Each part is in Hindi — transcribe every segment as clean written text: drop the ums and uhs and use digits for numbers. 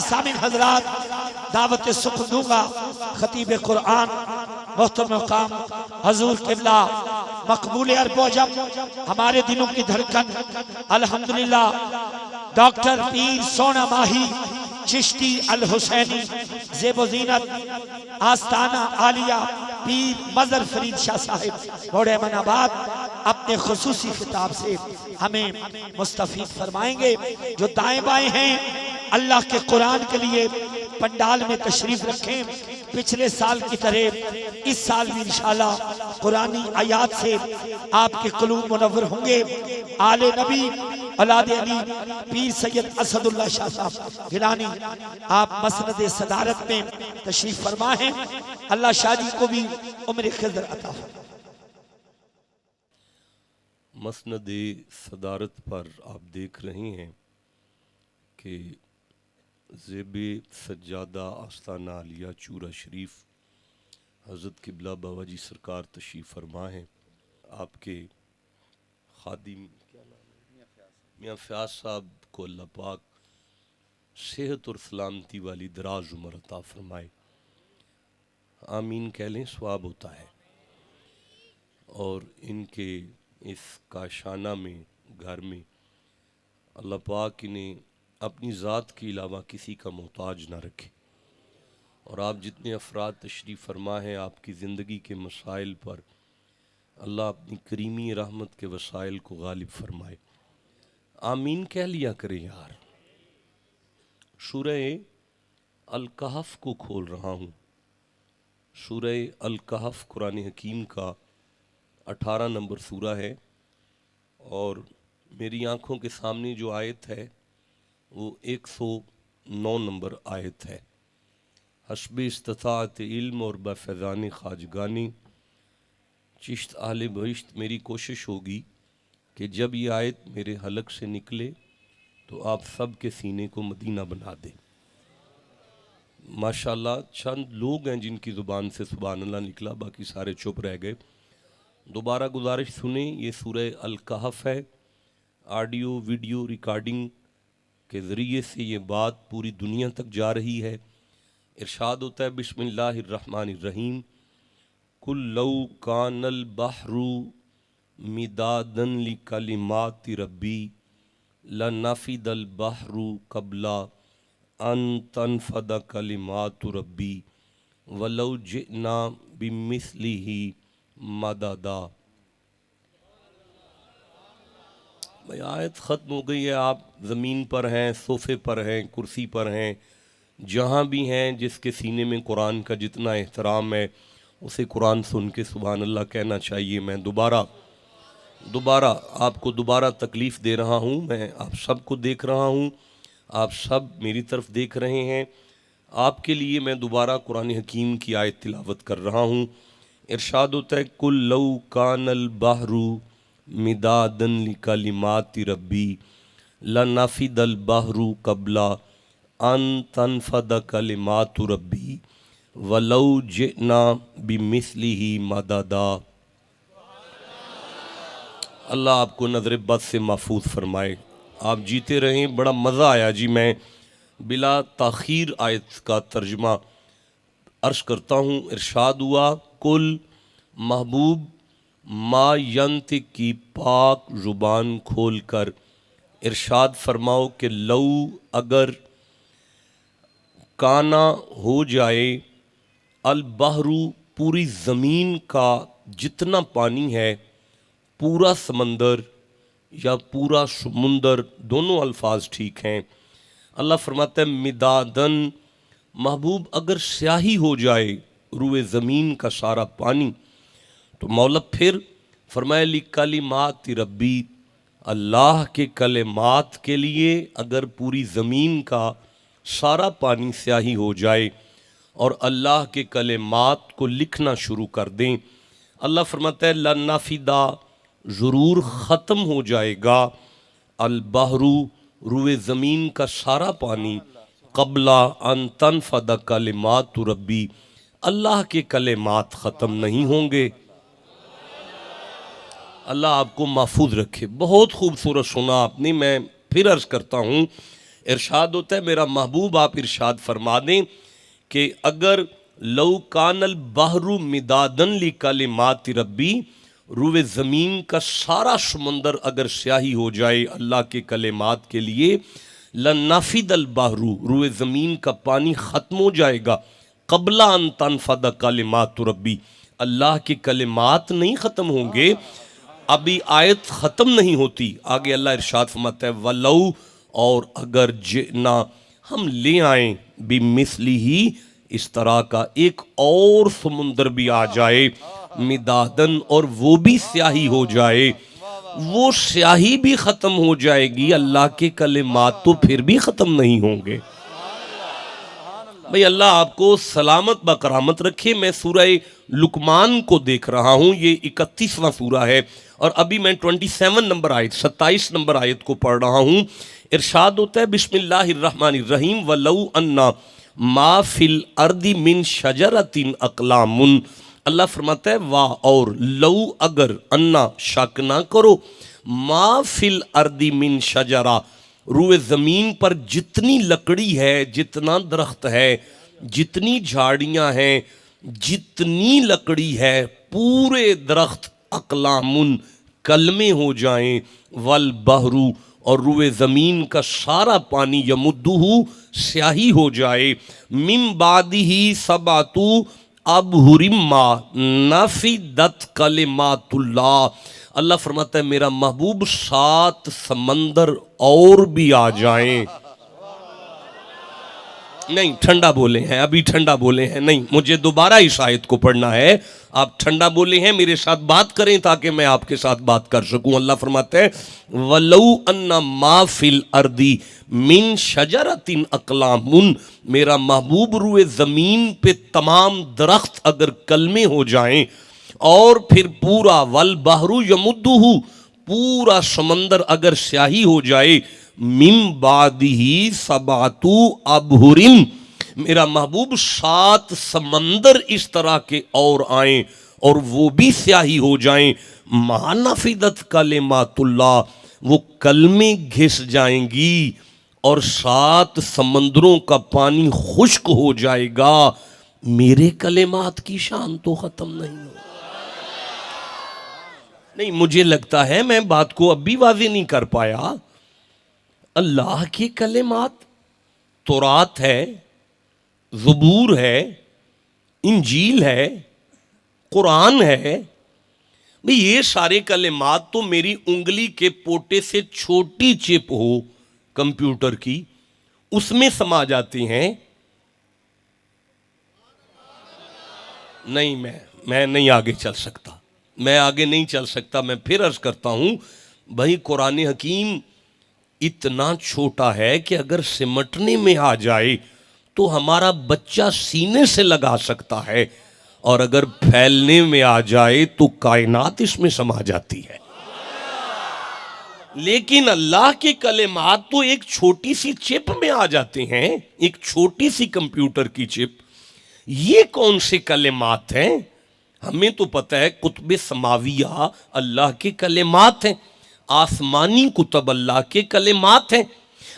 सामिन हजरात, दावत सुख दूंगा खतीब कुरान मोहतरम मकाम हजूर किबला मकबूल अरबोजम, हमारे दिलों की धड़कन अल्हम्दुलिल्लाह डॉक्टर पीर सोना माही चिश्ती अल हुसैनी ज़ेबो ज़ीनत आस्ताना आलिया पीर मजर फरीद शाह साहिब बड़े मनाबाद अपने खुसूसी खिताब से हमें मुस्तफीद फरमाएंगे। जो दाएं बाएं हैं अल्लाह के कुरान के लिए पंडाल में तशरीफ रखें। पिछले साल की तरह इस साल भी इंशाल्लाह कुरानी आयात से आपके कुलूब मुनव्वर होंगे। आले नबी औलाद अली पीर सैयद असदुल्लाह शाह साहब गिलानी आप मसनद सदारत में तशरीफ फरमा हैं। अल्लाह शादी को भी उम्र खिज़र अता फरमाए। मसनद सदारत पर आप देख रहे हैं कि ज़ेबे सज्जादा आस्ताना आलिया चूरा शरीफ हज़रत किबला बाबा जी सरकार तशरीफ़ फरमा हैं। आपके खादिम मियाँ फ़याज़ साहब को अल्लाह पाक सेहत और सलामती वाली दराज उम्र अता फरमाए। आमीन कह लें, सवाब होता है। और इनके इस काशाना में घर में अल्लाह पाक इन्हें अपनी ज़ात के अलावा किसी का मोहताज ना रखे। और आप जितने अफराद तशरीफ़ फरमा हैं, आपकी ज़िंदगी के मसाइल पर अल्लाह अपनी करीमी रहमत के वसाइल को गालिब फरमाए। आमीन कह लिया करें यार। सूरह अल कहफ को खोल रहा हूँ। सूरह अल कहफ कुरान हकीम का 18 नंबर सूरा है और मेरी आँखों के सामने जो आयत है वो 109 नंबर आयत है। हस्ब इस्तिताअत इल्म और बफ़ैज़ान ख़ाजगानी चिश्त आले बहिश्त, मेरी कोशिश होगी कि जब ये आयत मेरे हलक से निकले तो आप सब के सीने को मदीना बना दें। माशाल्लाह चंद लोग हैं जिनकी ज़ुबान से सुभान अल्लाह निकला, बाकी सारे चुप रह गए। दोबारा गुजारिश सुने, ये सूरह अल कहफ है। ऑडियो वीडियो रिकॉर्डिंग के ज़रिए से ये बात पूरी दुनिया तक जा रही है। इरशाद होता है बिस्मिल्लाहिर्रहमानिर्रहीम, कुल लौ कानल बहरु मिदादन लिकलिमाति रब्बी लनफिदल बहरु कबला अन तनफद कलिमातु रब्बी वलौ जिना बिमिस्लिही मददा। भाई आयत ख़त्म हो गई है। आप ज़मीन पर हैं, सोफ़े पर हैं, कुर्सी पर हैं, जहाँ भी हैं, जिसके सीने में कुरान का जितना एहतराम है उसे कुरान सुन के सुभान अल्लाह कहना चाहिए। मैं दोबारा आपको तकलीफ़ दे रहा हूँ। मैं आप सबको देख रहा हूँ, आप सब मेरी तरफ देख रहे हैं। आपके लिए मैं दोबारा कुरान हकीम की आयत तिलावत कर रहा हूँ। इरशाद होता है, कुल लौ कानल बहरु मिदादन लिकलिमाति रब्बी लनफिदल बहरु कबला अन तनफद कलिमातु रब्बी वलौ जिना बिमिस्लिही मददा। अल्लाह आपको नज़र बद से महफूज फरमाए। आप जीते रहें। बड़ा मज़ा आया जी। मैं बिला ताख़ीर आयत का तर्जुमा अर्ज़ करता हूँ। इरशाद हुआ, कुल महबूब मा यंतिक की पाक ज़ुबान खोल कर इरशाद फरमाओ कि लऊ अगर काना हो जाए अल बहरू पूरी ज़मीन का जितना पानी है, पूरा समंदर या पूरा समुंदर, दोनों अल्फाज ठीक हैं। अल्लाह फरमाता है मिदादन, महबूब अगर स्याही हो जाए रुए ज़मीन का सारा पानी, तो मौला फिर फरमाया ली कलिमात रब्बी, अल्लाह के कलिमात के लिए अगर पूरी ज़मीन का सारा पानी स्याही हो जाए और अल्लाह के कलिमात को लिखना शुरू कर दें, अल्लाह फरमाता है लन्नाफिदा, ज़रूर ख़त्म हो जाएगा अल बहरू रुए ज़मीन का सारा पानी, कबला अन तनफद कलिमात रब्बी, अल्लाह के कलिमात ख़त्म नहीं होंगे। अल्लाह आपको महफूज रखे। बहुत खूबसूरत सुना आपने। मैं फिर अर्ज़ करता हूँ, इरशाद होता है मेरा महबूब आप इरशाद फरमा दें कि अगर लौ कानल बहरू मिदादन ली कलिमात रब्बी, रुए ज़मीन का सारा समंदर अगर स्याही हो जाए अल्लाह के कलिमात के लिए, लनाफिदल बहरू, रुए ज़मीन का पानी ख़त्म हो जाएगा, क़ब्ला अन तनफ़द कलिमात रब्बी, अल्लाह के कलिमात नहीं ख़त्म होंगे, अभी आयत ख़त्म नहीं होती। आगे अल्लाह इरशाद फरमाता है वलौ, और अगर जिना हम ले आएँ बिमिस्ली ही, इस तरह का एक और समुंदर भी आ जाए, मिदादन, और वो भी स्याही हो जाए, वो स्याही भी ख़त्म हो जाएगी, अल्लाह के कलिमात तो फिर भी ख़त्म नहीं होंगे। भाई अल्लाह आपको सलामत बकरामत रखे। मैं सूरह लुकमान को देख रहा हूँ, ये 31वां सूरा है, और अभी मैं 27 नंबर आयत 27 नंबर आयत को पढ़ रहा हूँ। इरशाद होता है बिस्मिल्लाहिर्रहमानिर्रहीम वलौ अन्ना मा फिल अर्दी मिन शजरतिन अक़लामुन, अल्लाह फरमाता है वाह और लऊ, अगर, अन्ना शक ना करो, मा फिल अर्दी मिन शजरा, रुए ज़मीन पर जितनी लकड़ी है, जितना दरख्त है, जितनी झाड़ियाँ हैं, जितनी लकड़ी है, पूरे दरख्त अक़लामुन, कलमे हो जाएं, वल बहरू, और रुए ज़मीन का सारा पानी, यमुद्दुहु, स्याही हो जाए, मिम बादिही सबातु अबहुरिम्मा नफिदत कलिमातुल्लाह, अल्लाह फरमाता है मेरा महबूब 7 समंदर और भी आ जाएं। नहीं, ठंडा बोले हैं, अभी ठंडा बोले हैं, नहीं, मुझे दोबारा इस आयत को पढ़ना है। आप ठंडा बोले हैं, मेरे साथ बात करें ताकि मैं आपके साथ बात कर सकूं। अल्लाह फरमाता है वलौ अन्ना मा फिल अर्दी मिन शजरतिन अक़लामुन, मेरा महबूब रुए ज़मीन पे तमाम दरख्त अगर कलमे हो जाएं, और फिर पूरा वल बहरू यमुद्दुहु, पूरा समंदर अगर स्याही हो जाए, मिम बादिही सबातु अबहुरिन, मेरा महबूब 7 समंदर इस तरह के और आएं और वो भी स्याही हो जाएं, महानफिदत कलिमातुल्लाह, वो कलमे घिस जाएंगी और 7 समंदरों का पानी खुश्क हो जाएगा, मेरे कलिमात की शान तो ख़त्म नहीं हो। नहीं, मुझे लगता है मैं बात को अब भी वाज़ेह नहीं कर पाया। अल्लाह के कलिमात, तौरात है, ज़बूर है, इंजील है, कुरान है, भाई ये सारे कलिमात तो मेरी उंगली के पोटे से छोटी चिप हो कंप्यूटर की, उसमें समा जाती हैं। नहीं, मैं नहीं आगे चल सकता, मैं आगे नहीं चल सकता। मैं फिर अर्ज करता हूँ, भाई कुरान हकीम इतना छोटा है कि अगर सिमटने में आ जाए तो हमारा बच्चा सीने से लगा सकता है, और अगर फैलने में आ जाए तो कायनात इसमें समा जाती है। लेकिन अल्लाह के कलिमात तो एक छोटी सी चिप में आ जाते हैं, एक छोटी सी कंप्यूटर की चिप। ये कौन से कलिमात हैं? हमें तो पता है कुतुब समाविया अल्लाह के कलिमात हैं, आसमानी कुतुब अल्लाह के कलिमात हैं।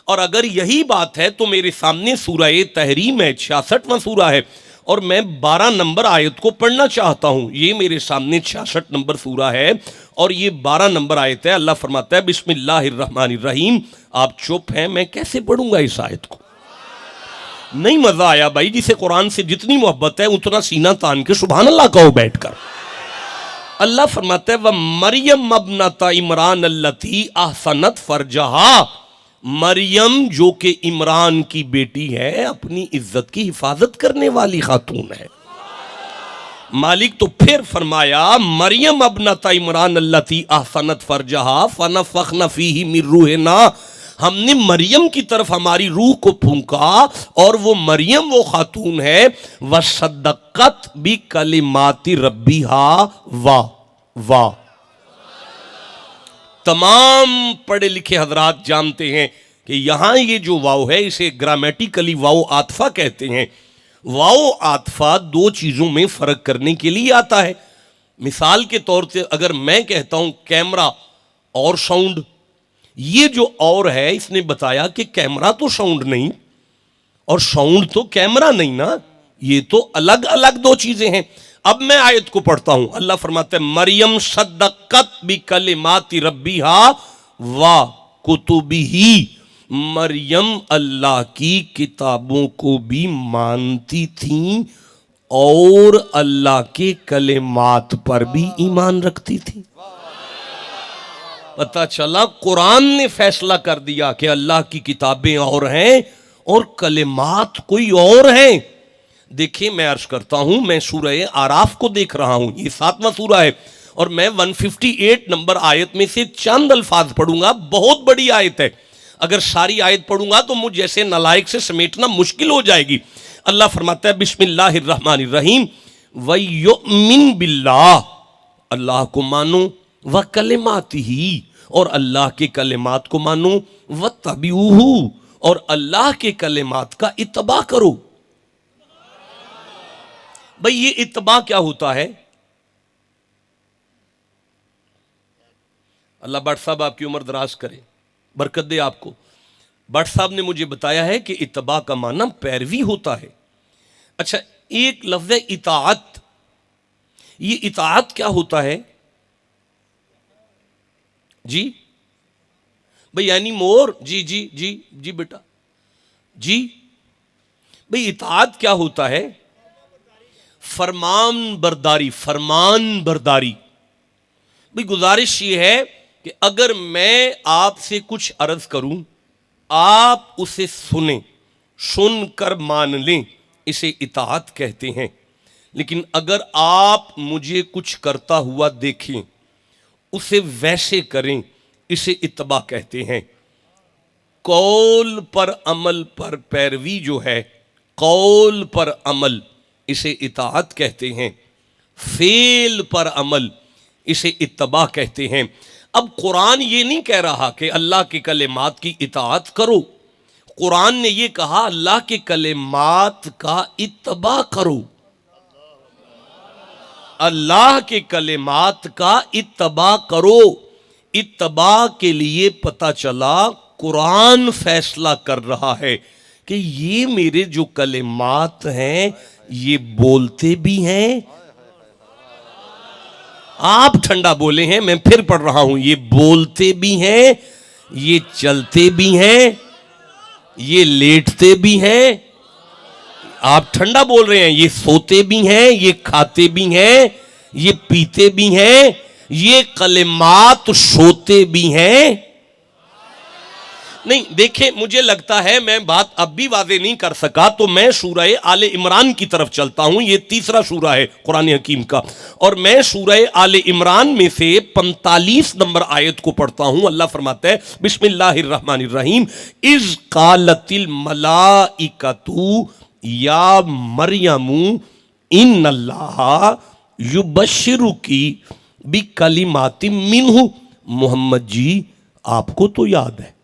और अगर यही बात है तो मेरे सामने सूरह तहरीम है, 66वां सूरा है, और मैं 12 नंबर आयत को पढ़ना चाहता हूँ। ये मेरे सामने 66 नंबर सूरा है और ये 12 नंबर आयत है। अल्लाह फरमाता है बिस्मिल्लाहिर्रहमानिर्रहीम। आप चुप हैं, मैं कैसे पढ़ूंगा इस आयत को? नहीं मजा आया भाई, जिसे कुरान से जितनी मोहब्बत है उतना सीना तान के सुभान अल्लाह कहो बैठकर। अल्लाह फरमाता है व मरियम अबनता इमरान अल्लती अहसनत फरजहा, मरियम जो कि इमरान की बेटी है, अपनी इज्जत की हिफाजत करने वाली खातून है। मालिक तो फिर फरमाया मरियम अबनता इमरान अल्लती अहसनत फरजहा फनफखना फीही मिन रूहिना, हमने मरियम की तरफ हमारी रूह को फूंका और वो मरियम वो खातून है वसद्दक़त बि कलिमाति रब्बिहा। वाह वाह। तमाम पढ़े लिखे हजरात जानते हैं कि यहाँ ये जो वाव है इसे ग्रामेटिकली वाव आतफा कहते हैं। वाव आतफा दो चीज़ों में फ़र्क करने के लिए आता है। मिसाल के तौर से अगर मैं कहता हूँ कैमरा और साउंड, ये जो और है इसने बताया कि कैमरा तो साउंड नहीं और साउंड तो कैमरा नहीं ना, ये तो अलग अलग दो चीजें हैं। अब मैं आयत को पढ़ता हूं। अल्लाह फरमाते हैं मरियम सद्दक़त बि कलिमाति रब्बिहा व कुतुबिही, मरियम अल्लाह की किताबों को भी मानती थी और अल्लाह के कलिमात पर भी ईमान रखती थी। पता चला कुरान ने फैसला कर दिया कि अल्लाह की किताबें और हैं और कलिमात कोई और हैं। देखिए मैं अर्ज करता हूं, मैं सूरह आराफ को देख रहा हूं, ये 7वां सूरा है और मैं 158 नंबर आयत में से चंद अल्फाज पढ़ूंगा। बहुत बड़ी आयत है, अगर सारी आयत पढ़ूंगा तो मुझ जैसे नालायक से समेटना मुश्किल हो जाएगी। अल्लाह फरमाता है बिस्मिल्लाहिर्रहमानिर्रहीम वयुमिन बिल्लाह, अल्लाह को मानो, व कलिमातिही, और अल्लाह के कलिमात को मानो, व तबीऊहू, और अल्लाह के कलिमात का इत्तबा करो। भाई ये इत्तबा क्या होता है? अल्लाह भट्ट साहब आपकी उम्र दराज करे, बरकत दे आपको। भट्ट साहब ने मुझे बताया है कि इत्तबा का माना पैरवी होता है। अच्छा, एक लफ्ज है इताअत, ये इताअत क्या होता है जी? भाई यानी मोर, जी जी जी जी बेटा जी। भाई इताअत क्या होता है? फरमान बरदारी, फरमान बरदारी। भाई गुजारिश ये है कि अगर मैं आपसे कुछ अर्ज करूं, आप उसे सुने, सुनकर मान लें, इसे इताअत कहते हैं। लेकिन अगर आप मुझे कुछ करता हुआ देखें, उसे वैसे करें, इसे इत्तबा कहते हैं। कौल पर अमल पर पैरवी जो है, कौल पर अमल, इसे इताअत कहते हैं। फेल पर अमल, इसे इत्तबा कहते हैं। अब कुरान ये नहीं कह रहा कि अल्लाह के कलिमात की इताअत करो, कुरान ने ये कहा अल्लाह के कलिमात का इत्तबा करो, अल्लाह के कलिमात का इत्तबा करो। इत्तबा के लिए पता चला कुरान फैसला कर रहा है कि ये मेरे जो कलिमात हैं ये बोलते भी हैं। आप ठंडा बोले हैं, मैं फिर पढ़ रहा हूं, ये बोलते भी हैं, ये चलते भी हैं, ये लेटते भी हैं। आप ठंडा बोल रहे हैं, ये सोते भी हैं, ये खाते भी हैं, ये पीते भी हैं, ये कलिमात सोते भी हैं। नहीं देखिए, मुझे लगता है मैं बात अब भी वाज़ेह नहीं कर सका, तो मैं सूरह आले इमरान की तरफ चलता हूं। ये तीसरा सूरा है कुरान हकीम का, और मैं सूरह आले इमरान में से 45 नंबर आयत को पढ़ता हूं। अल्लाह फरमाता है बिस्मिल्लाहिर्रहमानिर्रहीम इज़ क़ालतिल मलाइकतु या मरियमु इन्नल्लाह युबश्शिरुकी बि कलिमातिम मिन्हु। मोहम्मद जी आपको तो याद है,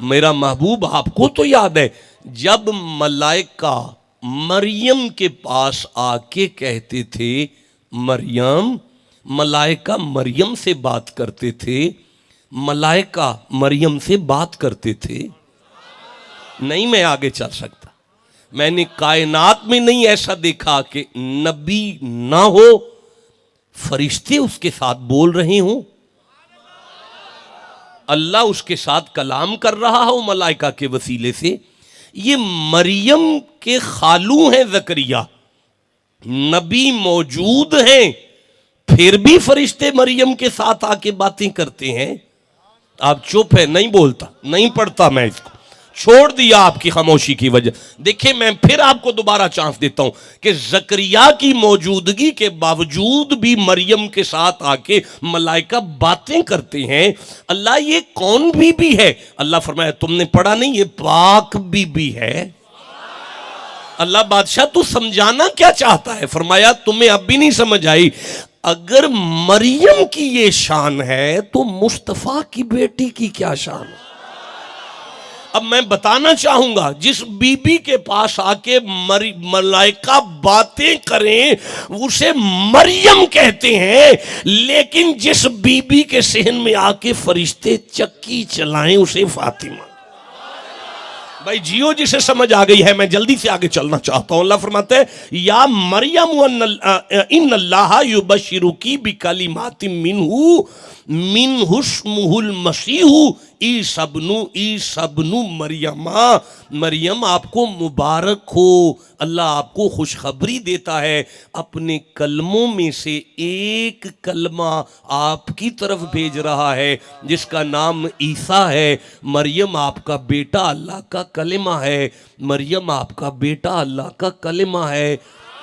मेरा महबूब आपको तो याद है, जब मलाइका मरियम के पास आके कहते थे मरियम, मलाइका मरियम से बात करते थे, मलाइका मरियम से बात करते थे। नहीं मैं आगे चल सकता, मैंने कायनात में नहीं ऐसा देखा कि नबी ना हो, फरिश्ते उसके साथ बोल रहे हों, अल्लाह उसके साथ कलाम कर रहा हो मलाइका के वसीले से। ये मरियम के खालू हैं ज़करिया, नबी मौजूद हैं, फिर भी फरिश्ते मरियम के साथ आके बातें करते हैं। आप चुप है, नहीं बोलता, नहीं पढ़ता, मैं इसको छोड़ दिया आपकी खामोशी की वजह। देखिए मैं फिर आपको दोबारा चांस देता हूं कि ज़करिया की मौजूदगी के बावजूद भी मरियम के साथ आके मलाइका बातें करते हैं। अल्लाह ये कौन बीबी है? अल्लाह फरमाया तुमने पढ़ा नहीं, ये पाक बीबी है। अल्लाह बादशाह तू समझाना क्या चाहता है? फरमाया तुम्हें अब भी नहीं समझ आई, अगर मरियम की ये शान है तो मुस्तफा की बेटी की क्या शान है? अब मैं बताना चाहूंगा, जिस बीबी के पास आके मलाइका बातें करें उसे मरियम कहते हैं, लेकिन जिस बीबी के सहन में आके फरिश्ते चक्की चलाएं उसे फातिमा। भाई जियो, जिसे समझ आ गई है, मैं जल्दी से आगे चलना चाहता हूं। अल्लाह फरमाते हैं या मरियम इन्नल्लाह युबश्शिरुकी बिकलिमातिन मिनहु इस्मुहुल मसीहु ईसा इब्नु मरियमा। मरियम आपको मुबारक हो, अल्लाह आपको खुशखबरी देता है, अपने कलमों में से एक कलमा आपकी तरफ भेज रहा है जिसका नाम ईसा है। मरियम आपका बेटा अल्लाह का कलिमा है। मरियम आपका बेटा अल्लाह का कलिमा है।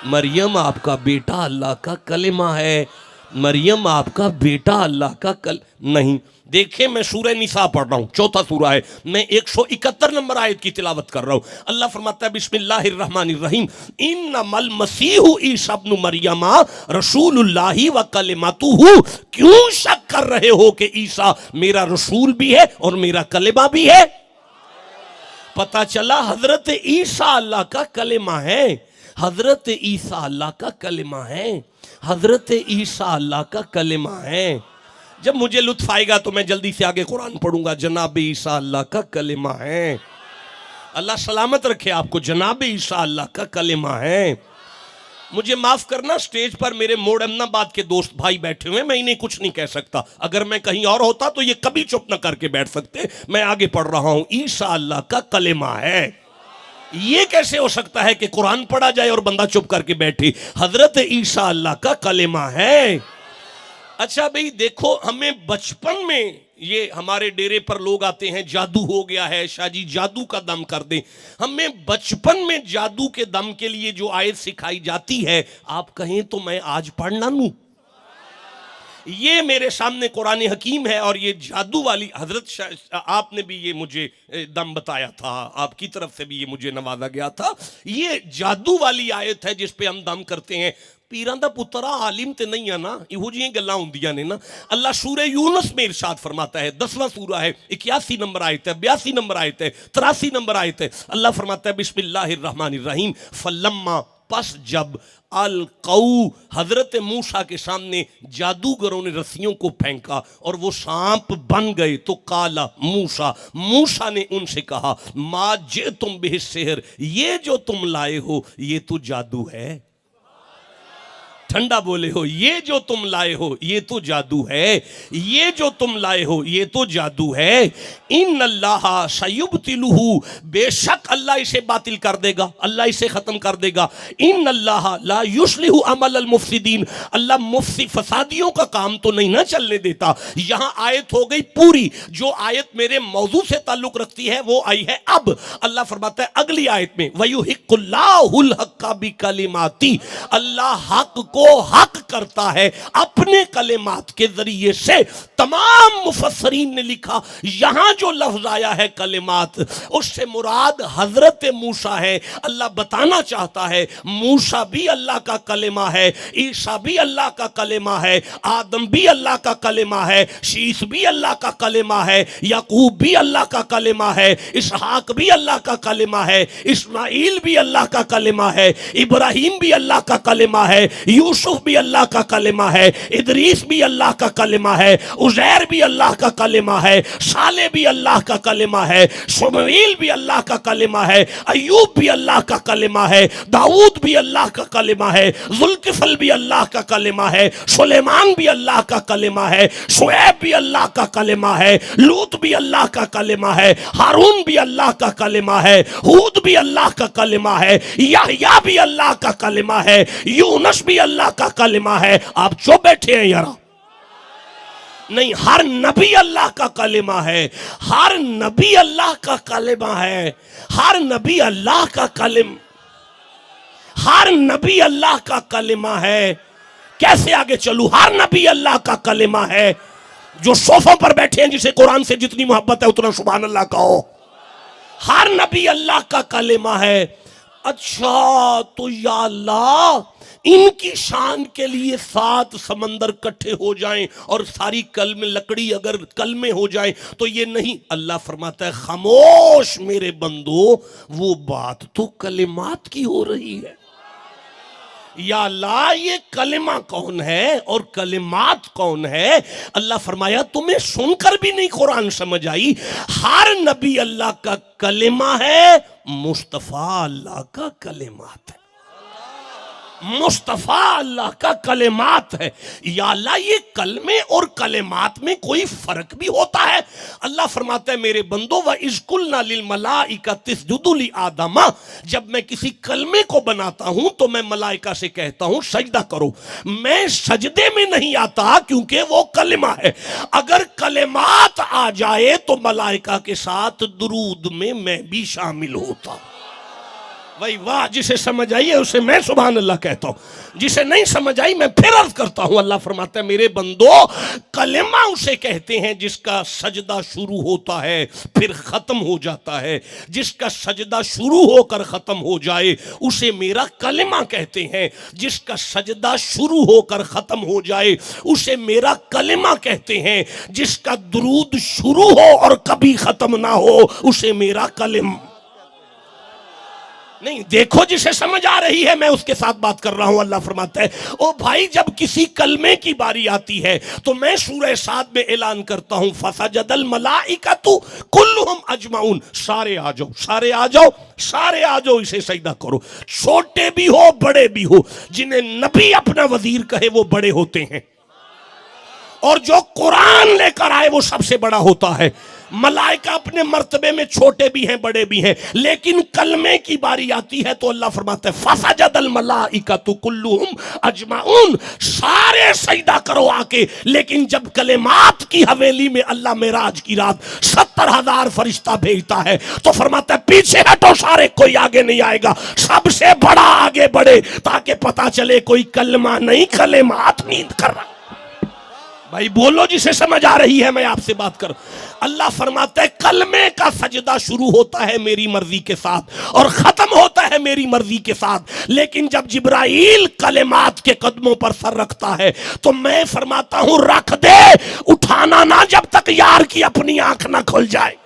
मरियम आपका बेटा अल्लाह का कलिमा है। मरियम आपका बेटा अल्लाह का नहीं। देखें, मैं सूरह निसा पढ़ रहा हूं, चौथा सूरा है, मैं 171 नंबर आयत की तिलावत कर रहा हूं। अल्लाह फरमाता है बिस्मिल्लाहिर्रहमानिर्रहीम इन्नमल मसीहु ईसा इब्नु मरियमा रसूलुल्लाहि व कलिमतुहु। क्यों शक कर रहे हो कि ईसा मेरा रसूल भी है और मेरा कलिमा भी है? पता चला हजरत ईसा अल्लाह का कलिमा है। हजरत ईसा अल्लाह का कलिमा है। हजरत ईसा अल्लाह का कलिमा है। जब मुझे लुत्फ आएगा तो मैं जल्दी से आगे कुरान पढ़ूंगा। जनाब ईसा अल्लाह का कलिमा है। अल्लाह सलामत रखे आपको। जनाब ईसा अल्लाह का कलिमा है। मुझे माफ करना, स्टेज पर मेरे मोड़मनाबाद के दोस्त भाई बैठे हुए, मैं इन्हें कुछ नहीं कह सकता। अगर मैं कहीं और होता तो ये कभी चुप न करके बैठ सकते। मैं आगे पढ़ रहा हूं। ईसा अल्लाह का कलिमा है। ये कैसे हो सकता है कि कुरान पढ़ा जाए और बंदा चुप करके बैठे? हजरत ईसा अल्लाह का कलिमा है। अच्छा भाई देखो, हमें बचपन में ये हमारे डेरे पर लोग आते हैं, जादू हो गया है, शाह जी जादू का दम कर दें। हमें बचपन में जादू के दम के लिए जो आयत सिखाई जाती है, आप कहें तो मैं आज पढ़ ना लूं? ये मेरे सामने कुरान हकीम है और ये जादू वाली हजरत आपने भी ये मुझे दम बताया था, आपकी तरफ से भी ये मुझे नवाजा गया था। ये जादू वाली आयत है जिस पे हम दम करते हैं। पीरां दा पुत्रा आलिम ते नहीं है ना, इहो जिहियां गल्लां हुंदियां ने ना। अल्लाह सूरह यूनुस में इरशाद फरमाता है, 10वां सूरा है, 81 नंबर आयत है, 82 नंबर आयत है, 83 नंबर आयत है। अल्लाह फरमाता है बिस्मिल्लाहिर्रहमानिर्रहीम फलम्मा, पस जब अल कऊ, हजरत मूसा के सामने जादूगरों ने रस्सियों को फेंका और वो सांप बन गए, तो काला मूसा ने उनसे कहा मा जे तुम बेहसेहर, ये जो तुम लाए हो ये तो जादू है। ठंडा बोले हो, ये जो तुम लाए हो ये तो जादू है। ये जो तुम लाए हो ये तो जादू है। इन अल्लाह सयुब्तिलुहु, बेशक अल्लाह इसे बातिल कर देगा, अल्लाह इसे खत्म कर देगा। इन अल्लाह ला युस्लिहु अमल अल मुफसिदीन, अल्लाह मुफसिद फसादियों का काम तो नहीं ना चलने देता। यहां आयत हो गई पूरी। जो आयत मेरे मौजू से ताल्लुक रखती है वो आई है अब। अल्लाह फरमाता है अगली आयत में वयुहिक्कुल्लाहुल हक्का बिकलिमाती, अल्लाह हक को हक करता है अपने कलिमात के जरिए से। तमाम मुफस्सरीन ने लिखा यहां जो लफ्ज आया है कलिमात, उससे मुराद हजरत मूसा है। अल्लाह बताना चाहता है मूसा भी अल्लाह का कलिमा है, ईसा भी अल्लाह का कलिमा है, आदम भी अल्लाह का कलिमा है, शीस भी अल्लाह का कलिमा है, याकूब भी अल्लाह का कलिमा है, इसहाक भी अल्लाह का कलिमा है, इस्माइल भी अल्लाह का कलिमा है, इब्राहिम भी अल्लाह का कलिमा है, यूसुफ भी अल्लाह का कलिमा है, इदरीस भी अल्लाह का कलिमा है, उजैर भी अल्लाह का कलिमा है, साले भी अल्लाह का कलिमा है, शुमैल भी अल्लाह का कलिमा है, अय्यूब भी अल्लाह का कलिमा है, दाऊद भी अल्लाह का कलिमा है, जुल्किफल भी अल्लाह का कलिमा है, सुलेमान भी अल्लाह का कलिमा है, शुएब भी अल्लाह का कलिमा है, लूत भी अल्लाह का कलिमा है, हारून भी अल्लाह का कलिमा है, हूद भी अल्लाह का कलिमा है, याहया भी अल्लाह का कलिमा है, यूनुस भी अल्लाह का कलिमा है। आप चुप बैठे हैं यार? नहीं, हर नबी अल्लाह का कलिमा है। हर नबी अल्लाह का कलिमा है। हर नबी अल्लाह का हर नबी अल्लाह का कलिमा है। कैसे आगे चलूं? हर नबी अल्लाह का कलिमा है। जो सोफों पर बैठे हैं, जिसे कुरान से जितनी मोहब्बत है उतना सुभान अल्लाह कहो। हर नबी अल्लाह का कलिमा है। अच्छा तो या अल्लाह इनकी शान के लिए 7 समंदर इकट्ठे हो जाएं और सारी कल में लकड़ी अगर कल में हो जाए तो ये नहीं। अल्लाह फरमाता है खामोश मेरे बंदो, वो बात तो कलिमात की हो रही है। या अल्लाह ये कलिमा कौन है और कलिमात कौन है? अल्लाह फरमाया तुम्हें सुनकर भी नहीं कुरान समझ आई। हर नबी अल्लाह का कलिमा है, मुस्तफा अल्लाह का कलिमात है। मुस्तफा अल्लाह का कलिमात है। या अल्लाह ये कलमे और कलिमात में कोई फर्क भी होता है? अल्लाह फरमाता है मेरे बंदो व इज़कुलना लिल मलाइका तिस्जुदू लि आदमा, जब मैं किसी कलमे को बनाता हूं तो मैं मलाइका से कहता हूं सजदा करो। मैं सजदे में नहीं आता क्योंकि वो कलिमा है। अगर कलिमात आ जाए तो मलाइका के साथ दुरूद में मैं भी शामिल होता। भाई वाह, जिसे समझ आई है उसे मैं सुभान अल्लाह कहता हूं, जिसे नहीं समझ आई मैं फिर अर्ज करता हूं। अल्लाह फरमाता है मेरे बंदो कलिमा उसे कहते हैं जिसका सजदा शुरू होता है फिर खत्म हो जाता है। जिसका सजदा शुरू होकर खत्म हो जाए उसे मेरा कलिमा कहते हैं। जिसका सजदा शुरू होकर खत्म हो जाए उसे मेरा कलिमा कहते हैं। जिसका दुरूद शुरू हो और कभी खत्म ना हो उसे मेरा कलिमा नहीं। देखो जिसे समझ आ रही है मैं उसके साथ बात कर रहा हूं। अल्लाह फरमाता है ओ भाई जब किसी कलमे की बारी आती है तो मैं सूरह साद में ऐलान करता हूं फसजदल मलाइकतु कुल्लुहुम अजमाउन, सारे आ जाओ, सारे आ जाओ, सारे आ जाओ, इसे सजदा करो। छोटे भी हो बड़े भी हो, जिन्हें नबी अपना वजीर कहे वो बड़े होते हैं और जो कुरान लेकर आए वो सबसे बड़ा होता है। मलाइका अपने मर्तबे में छोटे भी हैं बड़े भी हैं, लेकिन कलमे की बारी आती है तो अल्लाह फरमाता है फसजदल मलाइकतु कुल्लुहुम अजमाउन, सारे सजदा करो आके। लेकिन जब कलिमात की हवेली में अल्लाह मेराज की रात 70,000 फरिश्ता भेजता है तो फरमाता है पीछे हटो सारे, कोई आगे नहीं आएगा, सबसे बड़ा आगे बढ़े ताकि पता चले कोई कलमा नहीं कलिमात नींद कर रहा। भाई बोलो जिसे समझ आ रही है मैं आपसे बात कर। अल्लाह फरमाता है कलमे का सजदा शुरू होता है मेरी मर्जी के साथ और खत्म होता है मेरी मर्जी के साथ। लेकिन जब जिब्राइल कलिमात के कदमों पर सर रखता है तो मैं फरमाता हूं रख दे, उठाना ना जब तक यार की अपनी आंख ना खुल जाए।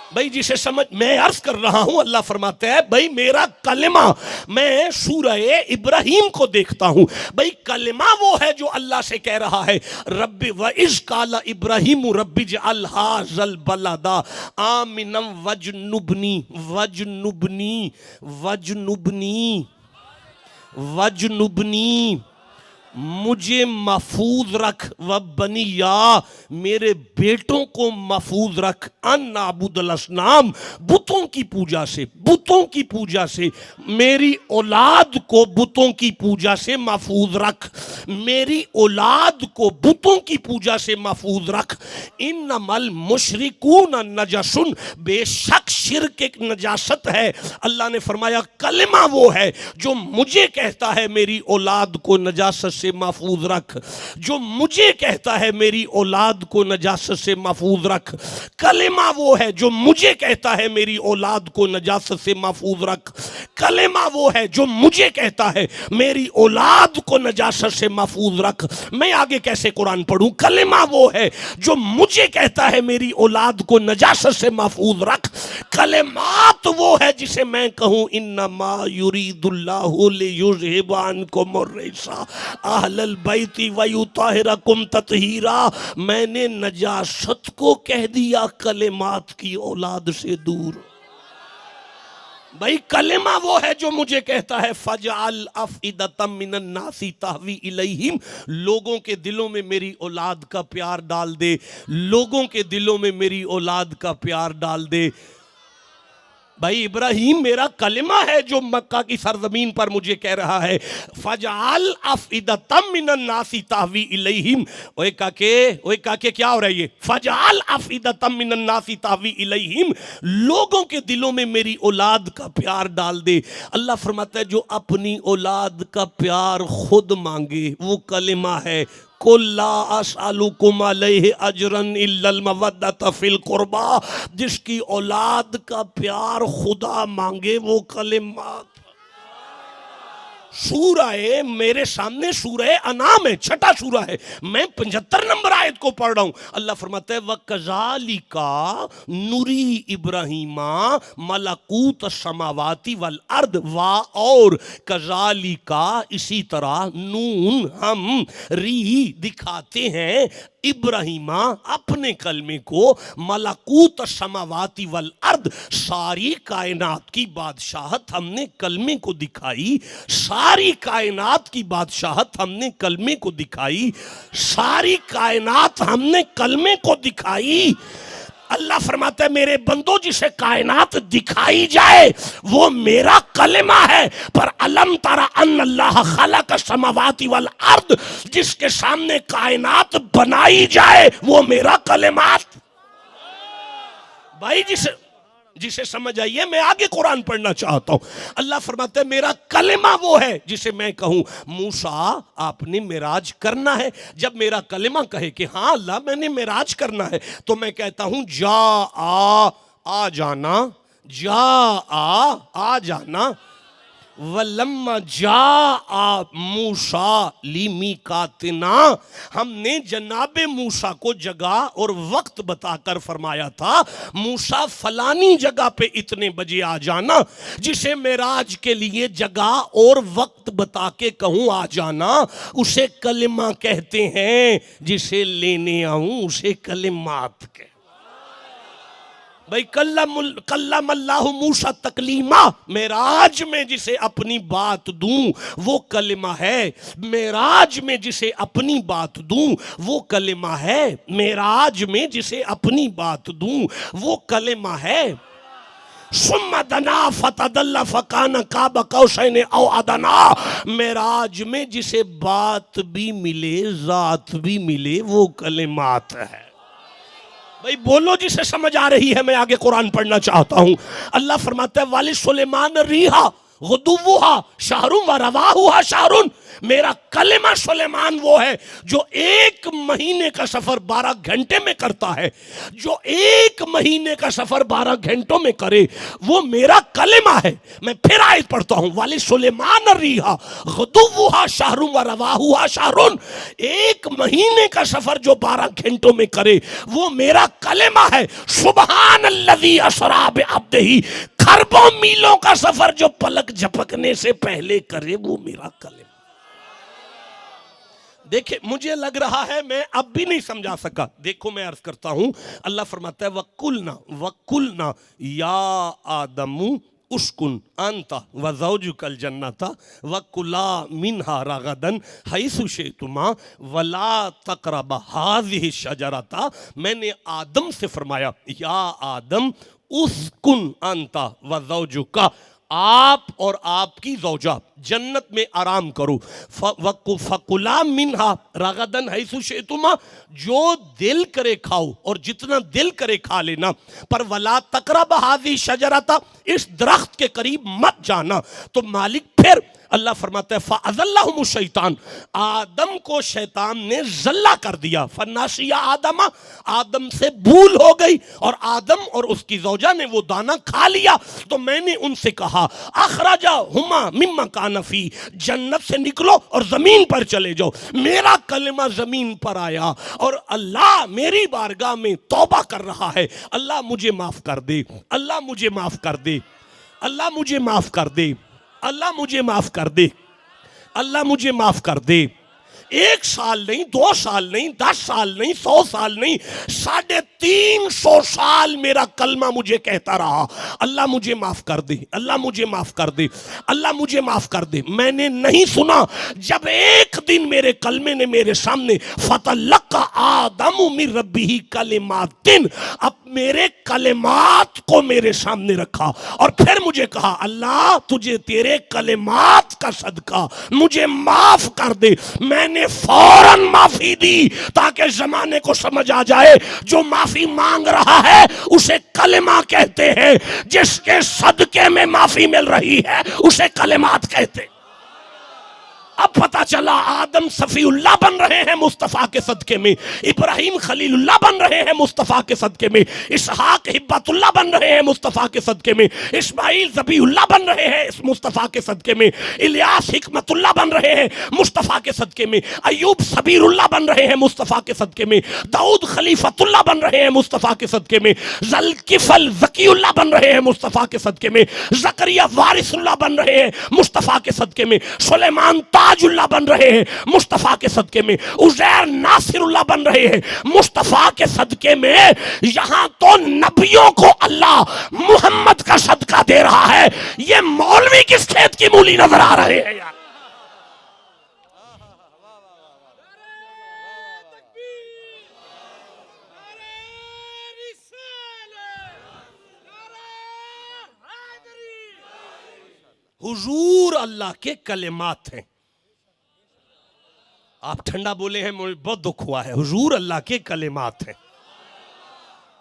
भाई जिसे समझ मैं अर्ज कर रहा हूं, अल्लाह फरमाता है भाई मेरा कलिमा, मैं सूरह इब्राहिम को देखता हूं। भाई कलिमा वो है जो अल्लाह से कह रहा है रब्बी व इज़ काला इब्राहिम रब्बी जअल हाज़ल बलदा आमिनम वजनुबनी वजनुबनी वजनुबनी वजनुबनी, मुझे महफूज रख व बनिया, मेरे बेटों को महफूज रख अन्नाबुदल असनाम, बुतों की पूजा से, बुतों की पूजा से, मेरी औलाद को बुतों की पूजा से महफूज रख, मेरी औलाद को बुतों की पूजा से महफूज रख। इन्नमल मुशरिकून नजसुन, बेशक शिर्क एक नजासत है। अल्लाह ने फरमाया कलिमा वो है जो मुझे कहता है मेरी औलाद को नजासत से महफूज रख, जो मुझे कहता है मेरी औलाद को नजासत से महफूज रख। कलिमा वो है जो मुझे कहता है मेरी औलाद को नजासत से महफूज रख। कलिमा वो है जो मुझे कहता है मेरी औलाद को नजासत से महफूज रख। मैं आगे कैसे कुरान पढ़ूं? कलिमा वो है जो मुझे कहता है मेरी औलाद को नजासत से महफूज रख। कलिमात वो है जिसे मैं कहूं इन्नमा युरीदुल्लाहु लियुज़हिबा अन्कुम अर्रिसा अहलल बैति व युताहिरकुम तत्हीरा, मैंने नजासत को कह दिया कलिमात की औलाद से दूर। भाई कलिमा वो है जो मुझे कहता है फजअल अफइदतम मिनन नासी तहवी इलैहिम, लोगों के दिलों में मेरी औलाद का प्यार डाल दे, लोगों के दिलों में मेरी औलाद का प्यार डाल दे। भाई इब्राहिम मेरा कलिमा है जो मक्का की सरजमीन पर मुझे कह रहा है फजअल अफइदतम मिनन नासी तहवी इलैहिम। ओए काके क्या हो रहा है ये? फजअल अफइदतम मिनन नासी तहवी इलैहिम, लोगों के दिलों में मेरी औलाद का प्यार डाल दे। अल्लाह फरमाता है जो अपनी औलाद का प्यार खुद मांगे वो कलिमा है, कुल्ला असअलुकुम अलैहि अजरन इल्लल मवद्दत फिल कुर्बा, जिसकी औलाद का प्यार खुदा मांगे वो कलिमात। सूरा है मेरे सामने, सूरा अनाम है, छठा सूरा है, मैं 75 नंबर आयत को पढ़ रहा हूं। अल्लाह फरमाता है व कज़ालिका नुरी इब्राहीमा मलकूत समावाती वल अर्द, वा और कज़ालिका इसी तरह, नून हम री दिखाते हैं इब्राहीमा अपने कलमे को, मलकूत समावाती वल अर्द सारी कायनात की बादशाहत हमने कलमे को दिखाई, सारी कायनात की बादशाहत हमने कलमे को दिखाई, सारी कायनात हमने कलमे को दिखाई। अल्लाह फरमाता है मेरे बंदो जिसे कायनात दिखाई जाए वो मेरा कलिमा है, पर अलम तरा अन्नल्लाह खलक समावाति वल अर्द, जिसके सामने कायनात बनाई जाए वो मेरा कलिमात। भाई जिसे समझ आइए, मैं आगे कुरान पढ़ना चाहता हूं। अल्लाह फरमाते हैं मेरा कलिमा वो है जिसे मैं कहूं मूसा आपने मिराज करना है। जब मेरा कलिमा कहे कि हाँ अल्लाह मैंने मिराज करना है, तो मैं कहता हूं जा आ जाना, जा आ जाना। वलम्मा जा आ मूसा लिमीकातिना, हमने जनाबे मूसा को जगह और वक्त बताकर फरमाया था मूसा फलानी जगह पे इतने बजे आ जाना। जिसे मेराज के लिए जगह और वक्त बता के कहूँ आ जाना उसे कलिमा कहते हैं, जिसे लेने आऊं उसे कलिमात कहते। भाई कल्लम अल्लाहु मूसा तकलीमा, मेराज में जिसे अपनी बात दूं वो कलिमा है, मेराज में जिसे अपनी बात दूं वो कलिमा है, मेराज में जिसे अपनी बात दूं वो कलिमा है। सुम्मा दना फतदल्ला फकाना काबा कौसैन औ अदना, मेराज में जिसे बात भी मिले जात भी मिले वो कलिमात है। भाई बोलो जिसे समझ आ रही है, मैं आगे कुरान पढ़ना चाहता हूं। अल्लाह फरमाता है वाली सुलेमान रिहा गुदुवुहा शहरुन व रवाहुहा शहरुन, मेरा कलिमा सुलेमान वो है जो एक महीने का सफर 12 घंटे में करता है, जो एक महीने का सफर 12 घंटों में करे वो मेरा कलिमा है। मैं फिर आयत पढ़ता हूं वाली सुलेमान रिहा गुदुवुहा शहरुन व रवाहुहा शहरुन, एक महीने का सफर जो 12 घंटों में करे वो मेरा कलिमा है। सुबहान अल्लज़ी असरा बिअब्दिही, खरबों मीलों का सफर जो पलक झपकने से पहले करे वो मेरा कलिमा। देखिए मुझे लग रहा है मैं अब भी नहीं समझा सका, देखो मैं अर्ज करता हूं। अल्लाह फरमाता है वकुलना या आदमु उस्कुन अंता व ज़ौजुकल जन्नता वकुला मिन्हा रगदन हैसु शितुमा वला तक़रबा हाज़िहि शजरता, मैंने आदम से फरमाया या आदम उस्कुन अंता व ज़ौजुका, आप और आपकी ज़ौजा जन्नत में आराम करो। फकुला मिन्हा रगदन हैसु शितुमा, जो दिल करे खाओ और जितना दिल करे खा लेना, पर वला तक़रबा हाज़िहि शजरता, इस दरख्त के करीब मत जाना। तो मालिक फिर अल्लाह फरमाता है फ़अज़ल्लहुमु शैतान, आदम को शैतान ने जल्ला कर दिया। फन्नासिया आदमा, आदम से भूल हो गई और आदम और उसकी ज़ौजा ने वो दाना खा लिया। तो मैंने उनसे कहा अखरजा हुमा मिम्मा काना फी, जन्नत से निकलो और जमीन पर चले जाओ। मेरा कलिमा जमीन पर आया और अल्लाह मेरी बारगाह में तौबा कर रहा है, अल्लाह मुझे माफ कर दे, अल्लाह मुझे माफ कर दे, अल्लाह मुझे माफ कर दे, अल्लाह मुझे माफ कर दे, अल्लाह मुझे माफ कर दे। 1 साल नहीं, 2 साल नहीं, 10 साल नहीं, 100 साल नहीं, 350 साल मेरा कलमा मुझे कहता रहा अल्लाह मुझे माफ कर दे, अल्लाह मुझे माफ कर दे, अल्लाह मुझे माफ कर दे। मैंने नहीं सुना। जब एक दिन मेरे कलमे ने मेरे सामने फतलक्का आदम मिन रब्बिही कलिमातिन, अब मेरे कलिमात को मेरे सामने रखा और फिर मुझे कहा अल्लाह तुझे तेरे कलिमात का सदका मुझे माफ कर दे। मैंने फौरन माफी दी ताकि जमाने को समझ आ जाए जो माफी मांग रहा है उसे कलिमा कहते हैं, जिसके सदके में माफी मिल रही है उसे कलिमात कहते हैं। अब पता चला आदम सफीउल्लाह बन रहे हैं मुस्तफ़ा के सदके में, इब्राहिम खलीलुल्लाह बन रहे हैं मुस्तफ़ा के सदके में, इसहाक हिब्बतुल्लाह बन रहे हैं मुस्तफ़ा के सदके में, इस्माइल ज़बीहुल्लाह बन रहे हैं इस मुस्तफ़ा के सदके में, इलियास हिकमतुल्लाह बन रहे हैं मुस्तफ़ा के सदके में, अयूब सबीरुल्लाह बन रहे हैं मुस्तफ़ा के सदके में, दाऊद खलीफतुल्लाह बन रहे हैं मुस्तफ़ा के सदके में, ज़ुल्किफ़ल ज़कीउल्लाह बन रहे हैं मुस्तफ़ा के सदके में, ज़करिया वारिसुल्लाह बन रहे हैं मुस्तफ़ा के सदके में, सुलेमान ताजुल्लाह बन रहे हैं मुस्तफ़ा के सदके में, उज़ैर नासिरुल्लाह बन रहे हैं मुस्तफ़ा के सदके में। यहां तो नबियों को अल्लाह मोहम्मद का सदका दे रहा है, ये मौलवी किस खेत की मूली नजर आ रहे हैं यार। हुजूर अल्लाह के कलेमात हैं। आप ठंडा बोले हैं, मुझे बहुत दुख हुआ है। हुजूर अल्लाह के कलेमात हैं,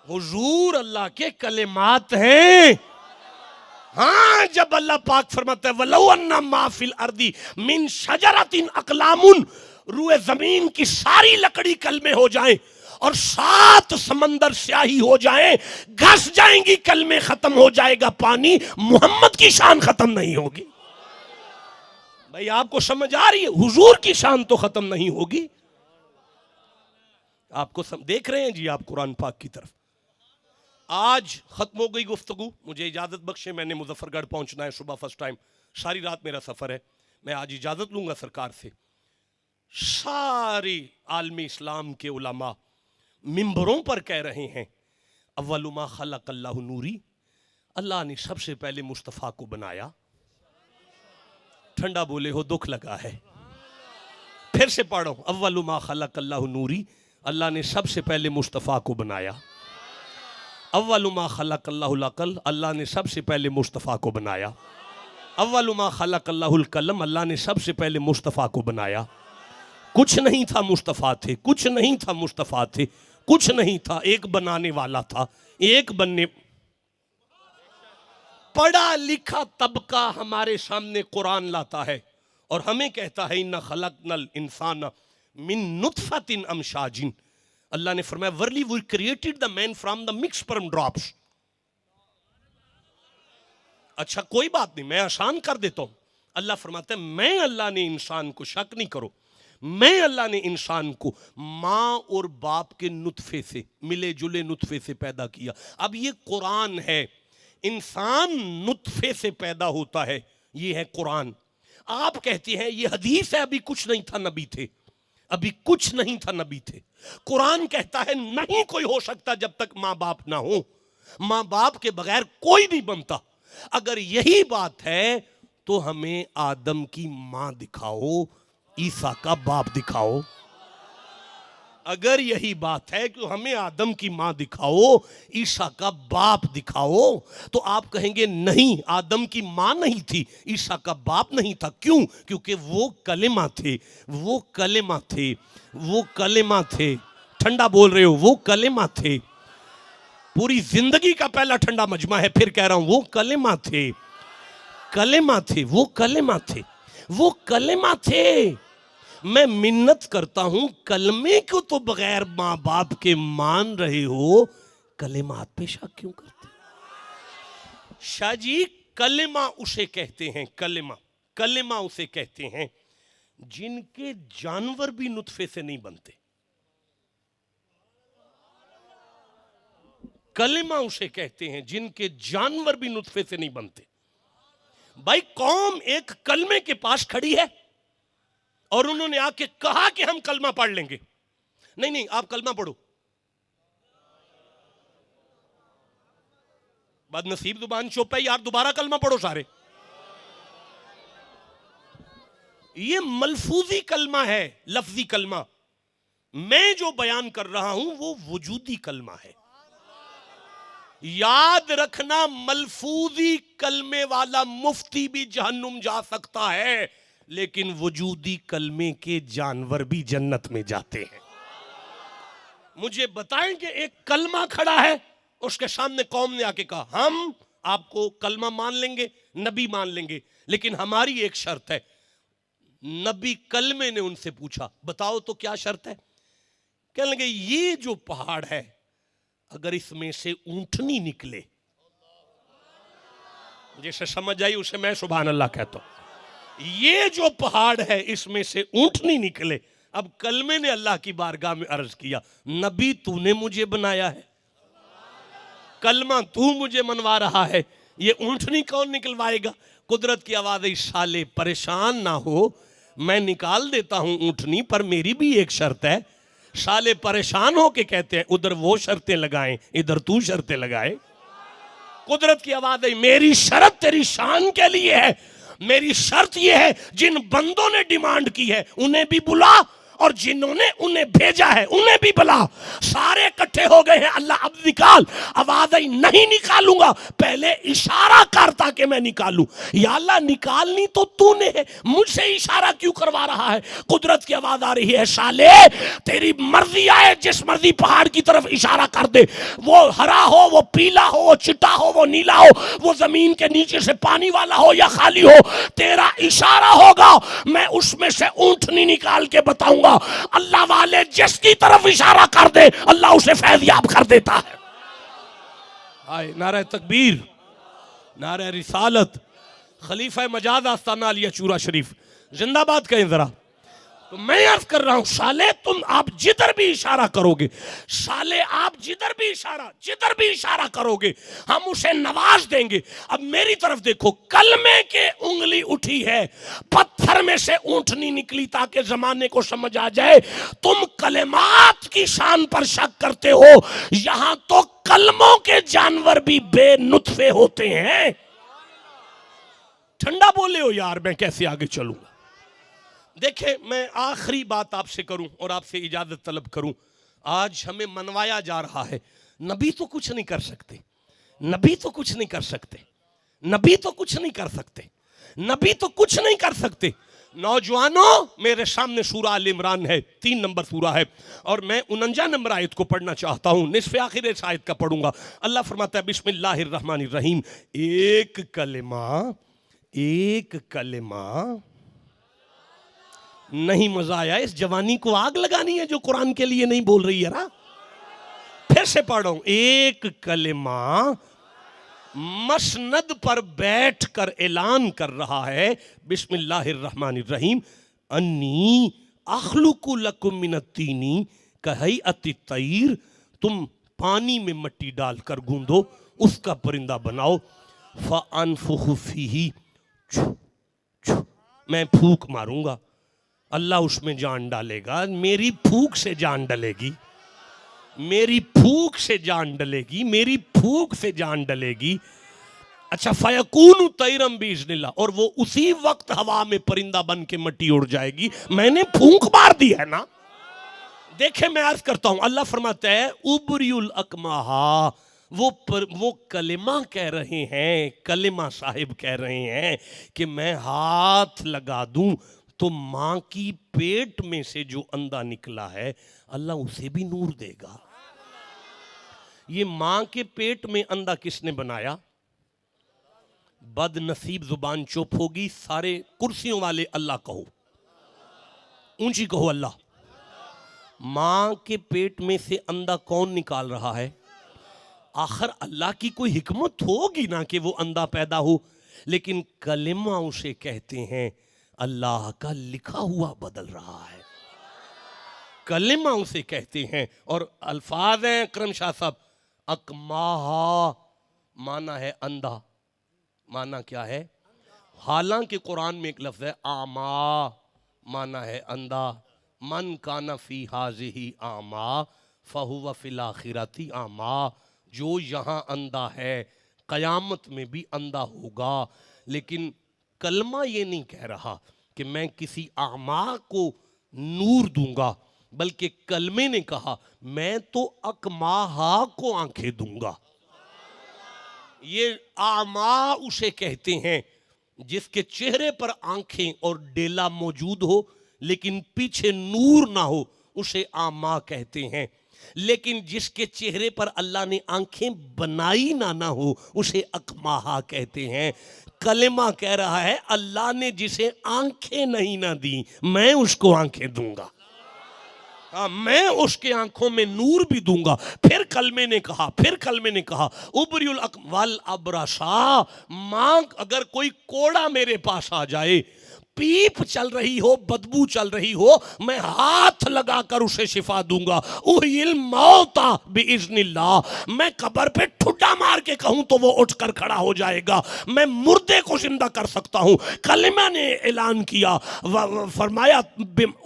हुजूर अल्लाह के कलेमात हैं। हाँ, जब अल्लाह पाक फरमाता है वलौ अन्ना मा फिल अर्दी मिन शजरतिन अकलामुन, रूए जमीन की सारी लकड़ी कलमे हो जाए और 7 समंदर स्याही हो जाए, घस जाएंगी, कलमे खत्म हो जाएगा पानी, मोहम्मद की शान खत्म नहीं होगी। भाई आपको समझ आ रही है? हुजूर की शान तो खत्म नहीं होगी। आपको देख रहे हैं जी आप कुरान पाक की तरफ। आज खत्म हो गई गुफ्तगू, मुझे इजाजत बख्शे, मैंने मुजफ्फरगढ़ पहुंचना है सुबह, फर्स्ट टाइम, सारी रात मेरा सफर है। मैं आज इजाजत लूंगा सरकार से। सारी आलमी इस्लाम के उलमा मिंबरों पर कह रहे हैं अव्वलु मा खलक़ल्लाहु नूरी, अल्लाह ने सबसे पहले मुस्तफ़ा को बनाया। ठंडा बोले हो, दुख लगा है। फिर से पढ़ो, अव्वलु मा खलक़ल्लाहु नूरी, अल्लाह ने सबसे पहले मुस्तफ़ा को बनाया। अव्वलु मा खलक़ल्लाहुल अक़ल, अल्लाह ने सबसे पहले मुस्तफ़ा को बनाया। अव्वलु मा खलक़ल्लाहुल कलम, अल्लाह ने सबसे पहले मुस्तफ़ा को बनाया। कुछ नहीं था मुस्तफ़ा थे, कुछ नहीं था मुस्तफ़ा थे, कुछ नहीं था, एक बनाने वाला था, एक बनने। पढ़ा लिखा तबका हमारे सामने कुरान लाता है और हमें कहता है इन्ना खलक़नल इंसान मिन नुत्फ़तिन अमशाजिन। अल्लाह ने फरमाया verily we created the man from the mix sperm drops. अच्छा कोई बात नहीं, मैं आसान कर देता हूं। अल्लाह फरमाता है मैं अल्लाह ने इंसान को, शक नहीं करो, मैं अल्लाह ने इंसान को माँ और बाप के नुत्फे से, मिले जुले नुत्फे से पैदा किया। अब ये कुरान है, इंसान नुत्फे से पैदा होता है, ये है कुरान। आप कहते हैं ये हदीस है, अभी कुछ नहीं था नबी थे, अभी कुछ नहीं था नबी थे। कुरान कहता है नहीं कोई हो सकता जब तक माँ बाप ना हो, माँ बाप के बगैर कोई नहीं बनता। अगर यही बात है तो हमें आदम की माँ दिखाओ, ईसा का बाप दिखाओ। अगर यही बात है कि हमें आदम की माँ दिखाओ, ईसा का बाप दिखाओ, तो आप कहेंगे नहीं, आदम की माँ नहीं थी, ईसा का बाप नहीं था। क्यों? क्योंकि वो कलेमा थे, वो कलेमा थे, वो कलेमा थे। ठंडा बोल रहे हो, वो कलेमा थे। पूरी जिंदगी का पहला ठंडा मजमा है, फिर कह रहा हूं वो कलेमा थे, कलेमा थे, वो कलेमा थे, वो कलेमा थे। मैं मिन्नत करता हूं, कलमे को तो बगैर मां बाप के मान रहे हो, कलेमात पे शक क्यों करते? शाह जी कलेमा उसे कहते हैं, कलेमा, कलेमा उसे कहते हैं जिनके जानवर भी नुत्फे से नहीं बनते। कलेमा उसे कहते हैं जिनके जानवर भी नुत्फे से नहीं बनते। भाई कौम एक कलमे के पास खड़ी है और उन्होंने आके कहा कि हम कलमा पढ़ लेंगे। नहीं नहीं, आप कलमा पढ़ो। बदनसीब जुबान चुप है यार, दोबारा कलमा पढ़ो सारे। ये मलफूजी कलमा है, लफ्जी कलमा। मैं जो बयान कर रहा हूं वो वजूदी कलमा है। याद रखना, मलफूजी कलमे वाला मुफ्ती भी जहन्नुम जा सकता है, लेकिन वजूदी कलमे के जानवर भी जन्नत में जाते हैं। मुझे बताएं कि एक कलमा खड़ा है, उसके सामने कौम ने आके कहा हम आपको कलमा मान लेंगे, नबी मान लेंगे, लेकिन हमारी एक शर्त है, नबी कलमे ने उनसे पूछा, बताओ तो क्या शर्त है? कहने लगे, ये जो पहाड़ है अगर इसमें से ऊंटनी निकले, जैसे समझ आई उसे मैं सुभान अल्लाह कहता हूं, ये जो पहाड़ है इसमें से ऊंटनी निकले। अब कलमे ने अल्लाह की बारगाह में अर्ज किया, नबी तूने मुझे बनाया है, कलमा तू मुझे मनवा रहा है, ये ऊंटनी कौन निकलवाएगा? कुदरत की आवाज है, साले परेशान ना हो, मैं निकाल देता हूं ऊंटनी, पर मेरी भी एक शर्त है। साले परेशान हो के कहते हैं, उधर वो शर्तें लगाएं, इधर तू शर्तें लगाए। कुदरत की आवाज है, मेरी शर्त तेरी शान के लिए है, मेरी शर्त यह है जिन बंदों ने डिमांड की है उन्हें भी बुला, और जिन्होंने उन्हें भेजा है उन्हें भी बुला। सारे इकट्ठे हो गए हैं, अल्लाह अब निकाल। आवाज आई, नहीं निकालूंगा, पहले इशारा कर ताकि मैं निकालूं। या अल्लाह निकालनी तो तूने है, मुझसे इशारा क्यों करवा रहा है? कुदरत की आवाज आ रही है, साले तेरी मर्जी आए जिस मर्जी पहाड़ की तरफ इशारा कर दे, वो हरा हो, वो पीला हो, वो चिट्टा हो, वो नीला हो, वो जमीन के नीचे से पानी वाला हो या खाली हो, तेरा इशारा होगा, मैं उसमें से ऊंटनी निकाल के बताऊंगा। अल्लाह वाले जिसकी तरफ इशारा कर दे अल्लाह उसे फैज़याब कर देता है। आए नारा तकबीर, नारा रिसालत, खलीफा मजाद आस्ताना अलिया चूरा शरीफ जिंदाबाद कहें जरा। तो मैं अर्ज कर रहा हूं, साले तुम आप जिधर भी इशारा करोगे, साले आप जिधर भी इशारा करोगे हम उसे नवाज देंगे। अब मेरी तरफ देखो, कलमे के उंगली उठी है, पत्थर में से ऊंटनी निकली ताकि जमाने को समझ आ जाए तुम कलेमात की शान पर शक करते हो, यहां तो कलमों के जानवर भी बेनुत्फे होते हैं। ठंडा बोले हो यार, मैं कैसे आगे चलूंगा? देखे, मैं आखिरी बात आपसे करूं और आपसे इजाजत तलब करूं। आज हमें मनवाया जा रहा है नबी तो कुछ नहीं कर सकते, नबी तो कुछ नहीं कर सकते, नबी तो कुछ नहीं कर सकते, नबी तो कुछ नहीं कर सकते। नौजवानों, मेरे सामने सूरा आल इमरान है, 3 नंबर सूरा है, और मैं 49 नंबर आयत को पढ़ना चाहता हूं, निस्फ़े आखिर इस आयत का पढ़ूंगा। अल्लाह फरमाता है, बिस्मिल्लाहिर रहमानिर रहीम, एक कलेमा नहीं। मजा आया? इस जवानी को आग लगानी है जो कुरान के लिए नहीं बोल रही है ना। फिर से पढ़ रहा हूं, एक कलेमा मसनद पर बैठकर ऐलान कर रहा है, बिस्मिल्लाहिर रहमानिर रहीम, अन्नी अखलुकु लकुम मिनत्तीनी कहैअतित तैर, तुम पानी में मिट्टी डालकर गूंदो, उसका परिंदा बनाओ, फअनफुखु फीही, मैं फूक मारूंगा, अल्लाह उसमें जान डालेगा, मेरी फूक से जान डलेगी, मेरी फूक से जान डलेगी, मेरी फूक से जान डलेगी। अच्छा, फयकूनु तैरम बिइज़्निल्लाह, और वो उसी वक्त हवा में परिंदा बन के मिट्टी उड़ जाएगी, मैंने फूंक मार दी है ना। देखे, मैं अर्ज करता हूं, अल्लाह फरमाता है, उबरियुल अकमाहा, वो कलिमा कह रहे हैं, कलिमा साहिब कह रहे हैं कि मैं हाथ लगा दूं तो मां की पेट में से जो अंधा निकला है अल्लाह उसे भी नूर देगा। ये मां के पेट में अंधा किसने बनाया? बदनसीब, जुबान चुप होगी, सारे कुर्सियों वाले अल्लाह कहो, ऊंची कहो अल्लाह। मां के पेट में से अंधा कौन निकाल रहा है? आखिर अल्लाह की कोई हिकमत होगी ना कि वो अंधा पैदा हो, लेकिन कलिमा उसे कहते हैं अल्लाह का लिखा हुआ बदल रहा है, कलिमा उसे कहते हैं। और अल्फाज हैं करम शाह साहब, अकमाहा माना है अंधा, माना क्या है? हालांकि कुरान में एक लफ्ज है आमा, माना है अंधा, मन काना फी हाज़िही आमा फहुवा फिल आखिरती आमा, जो यहाँ अंधा है कयामत में भी अंधा होगा। लेकिन कलमा ये नहीं कह रहा कि मैं किसी आमा को नूर दूंगा, बल्कि कलमे ने कहा मैं तो अकमाहा को आंखें दूंगा। ये आमा उसे कहते हैं जिसके चेहरे पर आंखें और डेला मौजूद हो लेकिन पीछे नूर ना हो, उसे आमा कहते हैं। लेकिन जिसके चेहरे पर अल्लाह ने आंखें बनाई ना हो, उसे अकमाहा कहते हैं। कलेमा कह रहा है अल्लाह ने जिसे आंखें नहीं ना दी मैं उसको आंखें दूंगा, मैं उसके आंखों में नूर भी दूंगा। फिर कलमे ने कहा उबरियुल अकवाल अबरसा, मां अगर कोई कोड़ा मेरे पास आ जाए, पीप चल रही हो, बदबू चल रही हो, मैं हाथ लगाकर उसे शिफा दूंगा। उहिल मौता बिइज़्निल्लाह, मैं कब्र पे ठुड्डा मार के कहूं तो वो उठकर खड़ा हो जाएगा, मैं मुर्दे को जिंदा कर सकता हूं। कलिमा ने ऐलान किया, फरमाया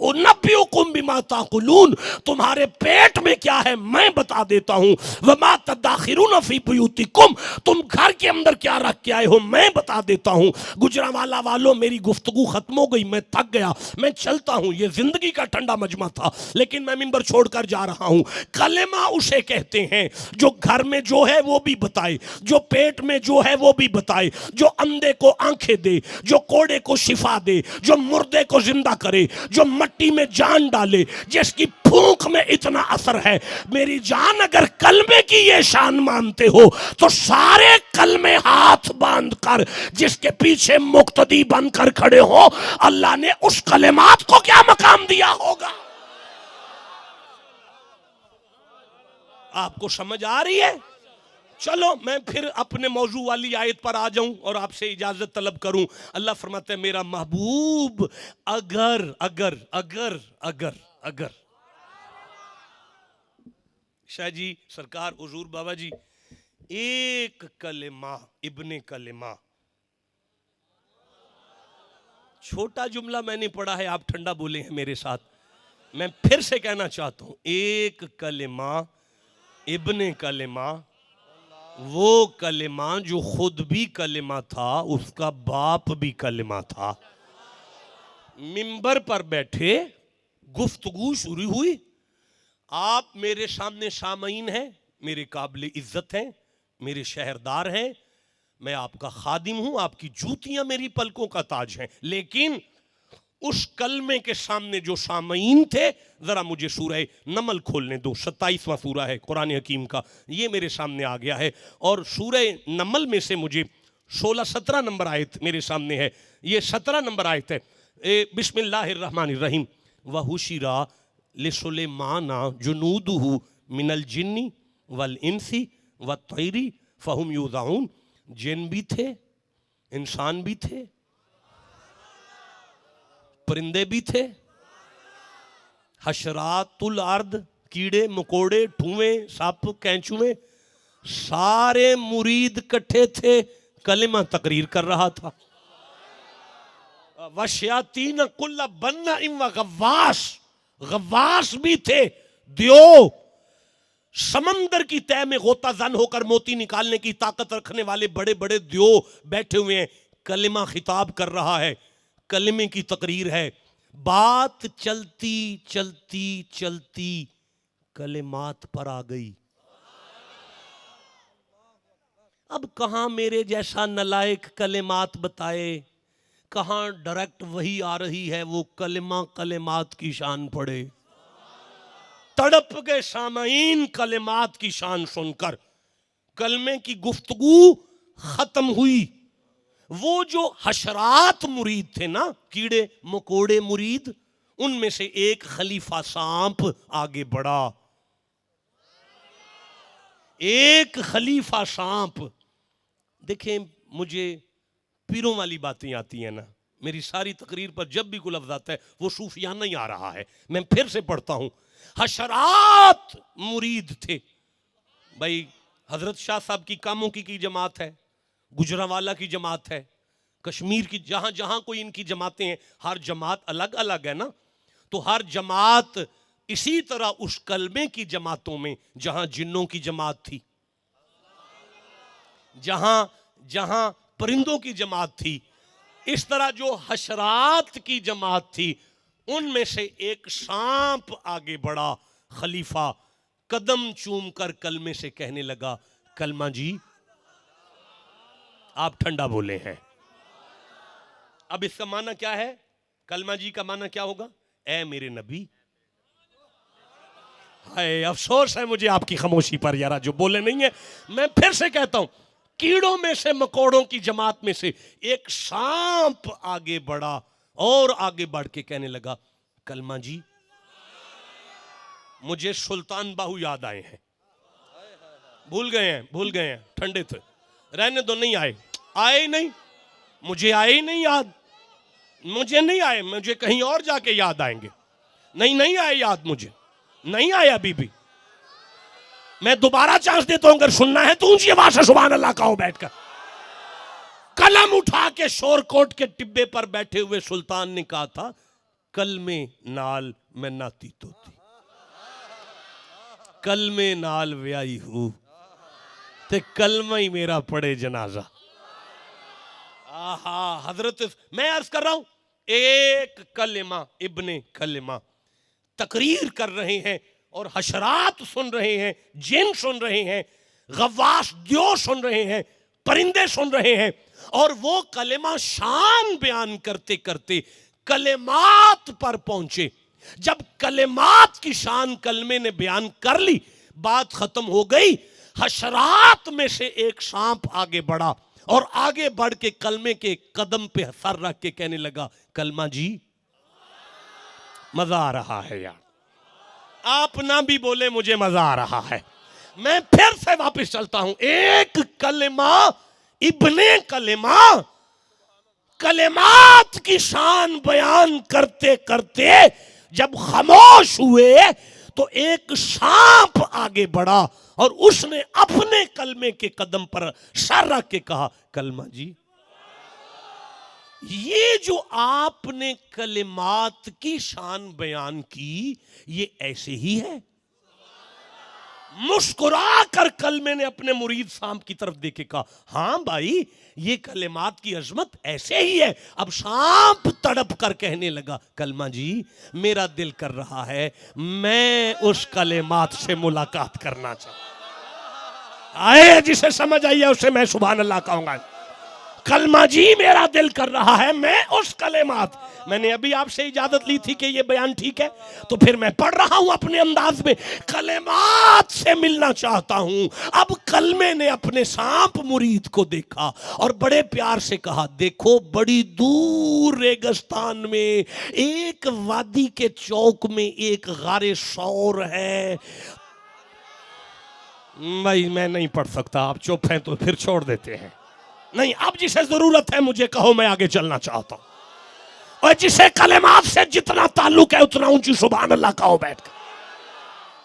उनब्बिउकुम बिमा ताकुलून, तुम्हारे पेट में क्या है मैं बता देता हूं। वमा तदाखिरून फी बुयूतिकुम, तुम घर के अंदर क्या रख के आए हो मैं बता देता हूं। गुजरांवाला वालों, मेरी गुफ्तगू खत्म हो गई, मैं थक गया, मैं चलता हूं। ये जिंदगी का ठंडा मजमा था, लेकिन मैं मिंबर छोड़कर जा रहा हूं। कलेमा उसे कहते हैं जो घर में जो है वो भी बताए, जो पेट में जो है वो भी बताए, जो अंधे को आंखें दे, जो कोड़े को शिफा दे, जो मुर्दे को जिंदा करे, जो मट्टी में जान डाले, जिसकी फूंक में इतना असर है। मेरी जान, अगर कलमे की ये शान मानते हो तो सारे कलमे हाथ बांध कर जिसके पीछे मुक्तदी बनकर खड़े हो, अल्लाह ने उस कलेमात को क्या मकाम दिया होगा। आपको समझ आ रही है? चलो मैं फिर अपने मौजू वाली आयत पर आ जाऊं और आपसे इजाजत तलब करूं। अल्लाह फरमाते हैं मेरा महबूब अगर अगर अगर अगर अगर शाह जी सरकार हुजूर बाबा जी एक कलेमा इब्ने कलेमा, छोटा जुमला मैंने पढ़ा है, आप ठंडा बोले हैं मेरे साथ, मैं फिर से कहना चाहता हूं एक कलेमा इब्ने कलेमा, वो कलेमा जो खुद भी कलेमा था, उसका बाप भी कलेमा था। मिंबर पर बैठे गुफ्तगू शुरू हुई, आप मेरे सामने सामईन हैं, मेरे काबिल इज्जत हैं, मेरे शहरदार हैं, मैं आपका खादिम हूं, आपकी जूतियां मेरी पलकों का ताज हैं। लेकिन उस कलमे के सामने जो सामईन थे, जरा मुझे सूरह नमल खोलने दो, 27वां सूरा है कुरान हकीम का, ये मेरे सामने आ गया है। और सूरह नमल में से मुझे 16-17 नंबर आयत मेरे सामने है, ये 17 नंबर आयत है। बिस्मिल्लाहिर्रहमानिर्रहीम वहुशिरा लिसुलैमाना जुनूदुहु मिनल जिन्नी वल इंसी वत्तैरी फहुम यूज़ाऊन, जिन भी थे, इंसान भी थे, परिंदे भी थे, हशरातुल अर्द, कीड़े मकोड़े ठुए सांप कैंचुए, सारे मुरीद इकट्ठे थे, कलिमा तकरीर कर रहा था। वशयातीन कुल्ला बन्ना इम गव्वास, गव्वास भी थे, दियो, समंदर की तह में गोता जन होकर मोती निकालने की ताकत रखने वाले बड़े बड़े दियो बैठे हुए हैं। कलिमा खिताब कर रहा है, कलिमे की तकरीर है। बात चलती चलती चलती कलिमात पर आ गई। अब कहां मेरे जैसा नलायक कलिमात बताए, कहां डायरेक्ट वही आ रही है, वो कलिमा कलिमात की शान पड़े। तड़प गए सामईन कलिमात की शान सुनकर। कलमे की गुफ्तगू खत्म हुई। वो जो हशरात मुरीद थे ना, कीड़े मकोड़े मुरीद, उनमें से एक खलीफा सांप आगे बढ़ा। एक खलीफा सांप, देखें मुझे पीरों वाली बातें आती हैं ना, मेरी सारी तकरीर पर जब भी कोई लफ्ज़ आता है वो सूफियाना ही आ रहा है। मैं फिर से पढ़ता हूं, हशरात मुरीद थे। भाई हजरत शाह साहब की कामों की जमात है, गुजरांवाला की जमात है, कश्मीर की, जहां जहां कोई इनकी जमातें हैं, हर जमात अलग अलग है ना, तो हर जमात इसी तरह उस कलमे की जमातों में, जहां जिन्नों की जमात थी, जहां जहां परिंदों की जमात थी, इस तरह जो हशरात की जमात थी, उनमें से एक सांप आगे बढ़ा। खलीफा कदम चूम कर कलमे से कहने लगा, कलमा जी आप ठंडा बोले हैं। अब इसका माना क्या है? कलमा जी का माना क्या होगा? ऐ मेरे नबी। हाय अफसोस है मुझे आपकी खामोशी पर यारा, जो बोले नहीं है। मैं फिर से कहता हूं, कीड़ों में से, मकोड़ों की जमात में से एक सांप आगे बढ़ा और आगे बढ़ के कहने लगा, कलमा जी मुझे सुल्तान बाहू याद आए हैं। भूल गए हैं, ठंडे थे, रहने दो, नहीं आए, आए नहीं, मुझे आए ही नहीं याद, मुझे नहीं आए, मुझे कहीं और जाके याद आएंगे। नहीं आए याद, मुझे नहीं आया अभी भी। मैं दोबारा चांस देता हूं, अगर सुनना है तो ऊंची आवाज से सुभान अल्लाह कहो बैठकर। कलम उठा के शोरकोट के टिब्बे पर बैठे हुए सुल्तान ने कहा था, कल में नाल मैं नाती तोती, कल में नाल व्याई हूं ते कल में ही मेरा पड़े जनाजा। आहा हजरत, मैं अर्ज कर रहा हूं, एक कलिमा इब्ने कलिमा तकरीर कर रहे हैं और हशरात सुन रहे हैं, जिन सुन रहे हैं, गवास द्यो सुन रहे हैं, परिंदे सुन रहे हैं, और वो कलिमा शान बयान करते करते कलिमात पर पहुंचे। जब कलिमात की शान कलमे ने बयान कर ली, बात खत्म हो गई। हशरात में से एक सांप आगे बढ़ा और आगे बढ़ के कलमे के कदम पे सर रख के कहने लगा, कलमा जी मजा आ रहा है यार, आप ना भी बोले मुझे मजा आ रहा है। मैं फिर से वापस चलता हूं, एक कलिमा इब्ने कलिमा कलिमात की शान बयान करते करते जब खामोश हुए तो एक सांप आगे बढ़ा और उसने अपने कलमे के कदम पर सर रख के कहा, कलमा जी ये जो आपने कलिमात की शान बयान की, ये ऐसे ही है। मुस्कुरा कर कलमे ने अपने मुरीद सांप की तरफ देखे कहा, हां भाई ये कलिमात की अजमत ऐसे ही है। अब सांप तड़प कर कहने लगा, कलमा जी मेरा दिल कर रहा है मैं उस कलिमात से मुलाकात करना चाहता। आए जिसे समझ आई है उसे मैं सुभान अल्लाह कहूंगा। कलमा जी मेरा दिल कर रहा है मैं उस कलिमात, मैंने अभी आपसे इजाजत ली थी कि ये बयान ठीक है, तो फिर मैं पढ़ रहा हूं अपने अंदाज में, कलिमात से मिलना चाहता हूं। अब कलमे ने अपने सांप मुरीद को देखा और बड़े प्यार से कहा, देखो बड़ी दूर रेगिस्तान में एक वादी के चौक में एक गारे शौर है। भाई मैं नहीं पढ़ सकता, आप चुप हैं तो फिर छोड़ देते हैं। नहीं, अब जिसे जरूरत है मुझे कहो, मैं आगे चलना चाहता हूं। और जिसे कलिमात से जितना ताल्लुक है उतना ऊंची सुभान अल्लाह कहो बैठकर।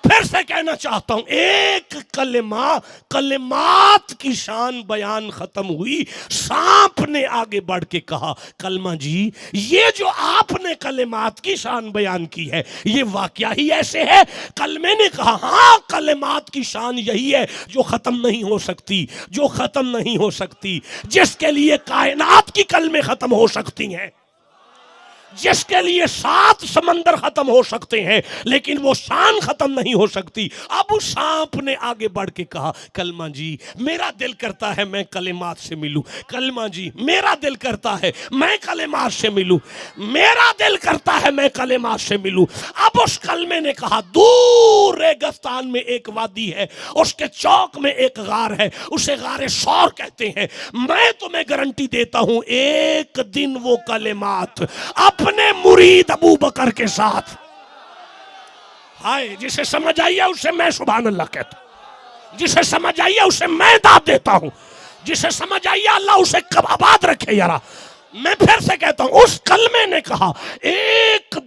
फिर से कहना चाहता हूं, एक कलिमा कलिमात की शान बयान खत्म हुई, सांप ने आगे बढ़ के कहा, कलमा जी ये जो आपने कलिमात की शान बयान की है ये वाकया ही ऐसे है। कलमे ने कहा, हां कलिमात की शान यही है जो खत्म नहीं हो सकती, जो खत्म नहीं हो सकती, जिसके लिए कायनात की कलमे खत्म हो सकती हैं, जिसके लिए 7 समंदर खत्म हो सकते हैं, लेकिन वो शान खत्म नहीं हो सकती। अब सांप ने आगे बढ़ के कहा, कलमा जी मेरा दिल करता है मैं कलिमात से मिलूं, कलमा जी मेरा दिल करता है मैं कलिमात से मिलूं, मेरा दिल करता है मैं कलिमात से मिलूं। अब उस कलमे ने कहा, दूर रेगिस्तान में एक वादी है, उसके चौक में एक गार है, उसे गारे शौर कहते हैं। मैं तुम्हें गारंटी देता हूं एक दिन वो कलिमात अपने मुरीद अबू बकर के साथ, हाय जिसे समझ आई है उसे मैं सुभान अल्लाह कहता हूं, जिसे समझ आई है उसे मैं दाद देता हूं, जिसे समझ आई है अल्लाह उसे कब आबाद रखे। यारा मैं फिर से कहता हूं, उस कलमे ने कहा एक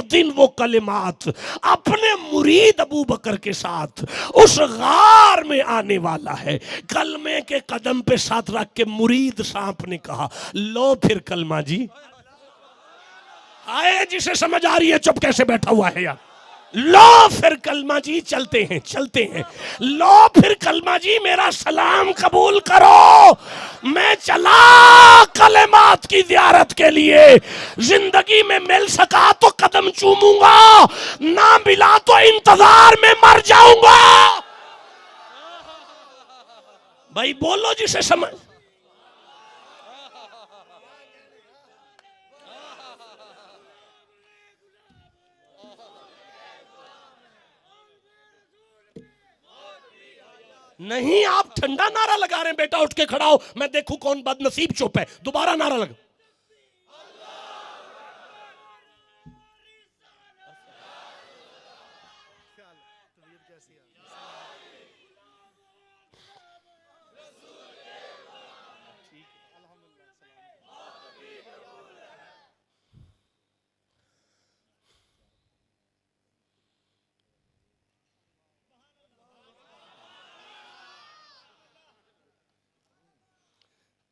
दिन वो कलिमात अपने मुरीद अबू बकर के साथ उस गार में आने वाला है। कलमे के कदम पे साथ रख के मुरीद सांप ने कहा, लो फिर कलमा जी, आए जिसे समझ आ रही है चुप कैसे बैठा हुआ है यार, लो फिर कलमा जी चलते हैं चलते हैं, लो फिर कलमा जी मेरा सलाम कबूल करो, मैं चला कलिमात की ज़ियारत के लिए, जिंदगी में मिल सका तो कदम चूमूंगा, ना मिला तो इंतजार में मर जाऊंगा। भाई बोलो जिसे समझ, नहीं, आप ठंडा नारा लगा रहे हैं। बेटा उठ के खड़ा हो, मैं देखूं कौन बदनसीब चुप है। दोबारा नारा लगा।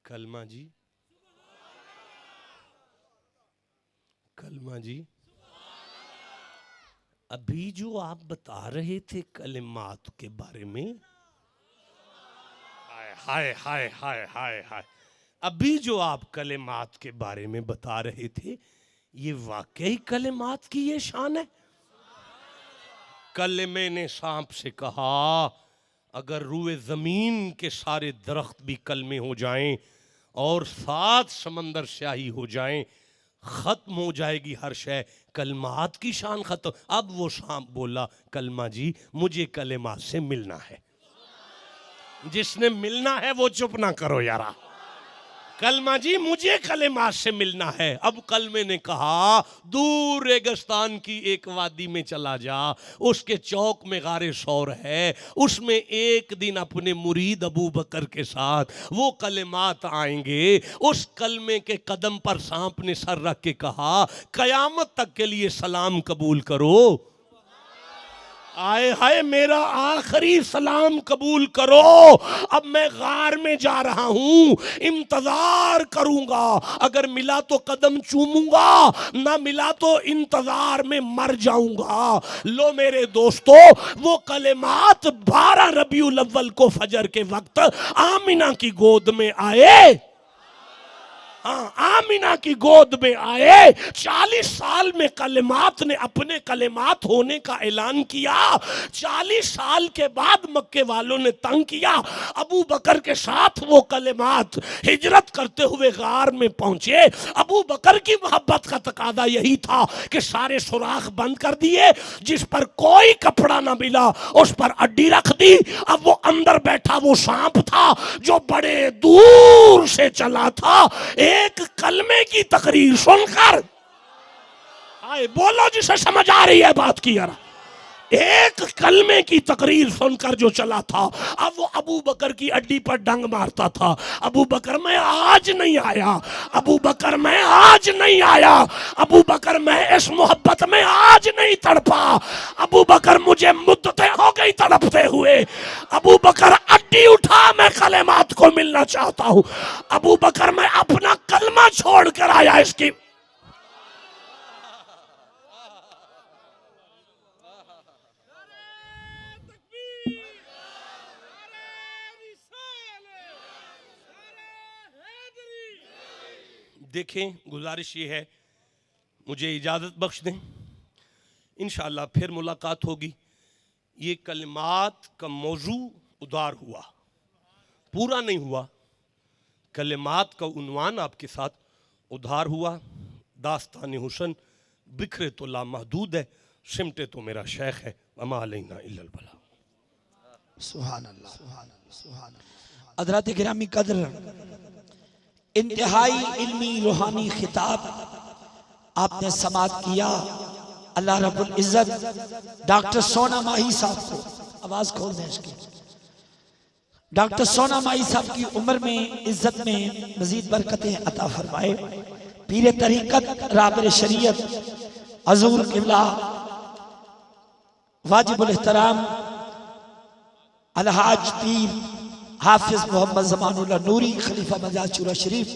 कलमा जी, कलमा जी, अभी जो आप बता रहे थे कलिमात के बारे में, हाय हाय हाय हाय हाय हाय, अभी जो आप कलिमात के बारे में बता रहे थे, ये वाकई कलिमात की ये शान है। कलमे ने सांप से कहा, अगर रूए जमीन के सारे दरख्त भी कलमे हो जाएं और 7 समंदर स्याही हो जाएं, खत्म हो जाएगी हर शय, कलमात की शान खत्म। अब वो सांप बोला, कलमा जी मुझे कलिमात से मिलना है। जिसने मिलना है वो चुप ना करो यारा। कलमा जी मुझे कलिमात से मिलना है। अब कलमे ने कहा, दूर रेगिस्तान की एक वादी में चला जा, उसके चौक में गारे शौर है, उसमें एक दिन अपने मुरीद अबू बकर के साथ वो कलिमात आएंगे। उस कलमे के कदम पर सांप ने सर रख के कहा, कयामत तक के लिए सलाम कबूल करो। आए हाय, मेरा आखिरी सलाम कबूल करो। अब मैं गार में जा रहा हूं, इंतजार करूंगा। अगर मिला तो कदम चूमूंगा, ना मिला तो इंतजार में मर जाऊंगा। लो मेरे दोस्तों, वो कलिमात 12 रबीउल अव्वल को फजर के वक्त आमिना की गोद में आए। हाँ, आमिना की गोद में आए। 40 साल में कलिमात ने अपने कलिमात होने का ऐलान किया। 40 साल के बाद मक्के वालों ने तंग किया। अबू बकर के साथ वो कलिमात हिजरत करते हुए गार में पहुंचे। अबू बकर की मोहब्बत का तकादा यही था कि सारे सुराख बंद कर दिए, जिस पर कोई कपड़ा ना मिला उस पर अड्डी रख दी। अब वो अंदर बैठा वो सांप था जो बड़े दूर से चला था। एक कलमे की तकरीर सुनकर, आए बोलो जिसे समझ आ रही है बात की यार, एक कलमे की तकरीर सुनकर जो चला था, अब वो अबू बकर की अड्डी पर डंग मारता था। अबू बकर मैं आज नहीं आया, अबू बकर मैं आज नहीं आया, अबू बकर मैं इस मोहब्बत में आज नहीं तड़पा, अबू बकर मुझे मुद्दतें हो गई तड़पते हुए। अबू बकर अड्डी उठा, मैं कलेमात को मिलना चाहता हूं। अबू बकर मैं अपना कलमा छोड़ कर आया। इसकी देखें, गुजारिश ये है, मुझे इजाज़त बख्श दें, इंशाअल्लाह फिर मुलाकात होगी। ये कलिमात का मौजू उदार हुआ, पूरा नहीं हुआ। कलिमात का उन्वान आपके साथ उधार हुआ। दास्तान हुसन बिखरे तो लामहदूद है, सिमटे तो मेरा शेख है। वमा अलैना इल्लल बला। सुभान अल्लाह, सुभान अल्लाह, सुभान अल्लाह। हज़रात गिरामी कदर, इंतहाई इल्मी रूहानी खिताब आपने समात किया। अल्लाह रब्बुल इज्जत डॉक्टर सोना माही साहब को, आवाज खोल दें इसकी, डॉक्टर सोना माही साहब की उम्र में, इज्जत में मजीद बरकतें अता फरमाए। पीर तरीकत राबिर शरीयत हजूर किबला वाजिबुल एहतराम अलहाज पीर हाफिज मोहम्मद ज़मानुल्लाह नूरी खलीफा मजाज चूरा शरीफ,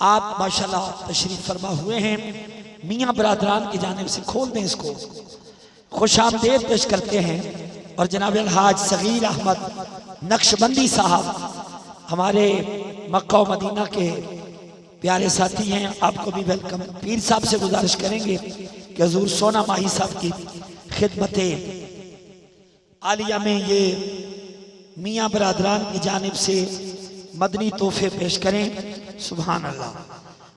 आप माशाल्लाह तशरीफ फरमा हुए हैं। मियाँ बरादरान की जानिब से, खोल दें इसको, खुशामदेद पेश करते हैं। और जनाब अलहाज सगीर अहमद नक्शबंदी साहब हमारे मक्का व मदीना के प्यारे साथी हैं, आपको भी वेलकम। पीर साहब से गुजारिश करेंगे कि हजूर सोना माही साहब की खिदमत आलिया में ये मियाँ बरादरान की जानिब से मदनी तोहफे पेश करें। सुभान अल्लाह।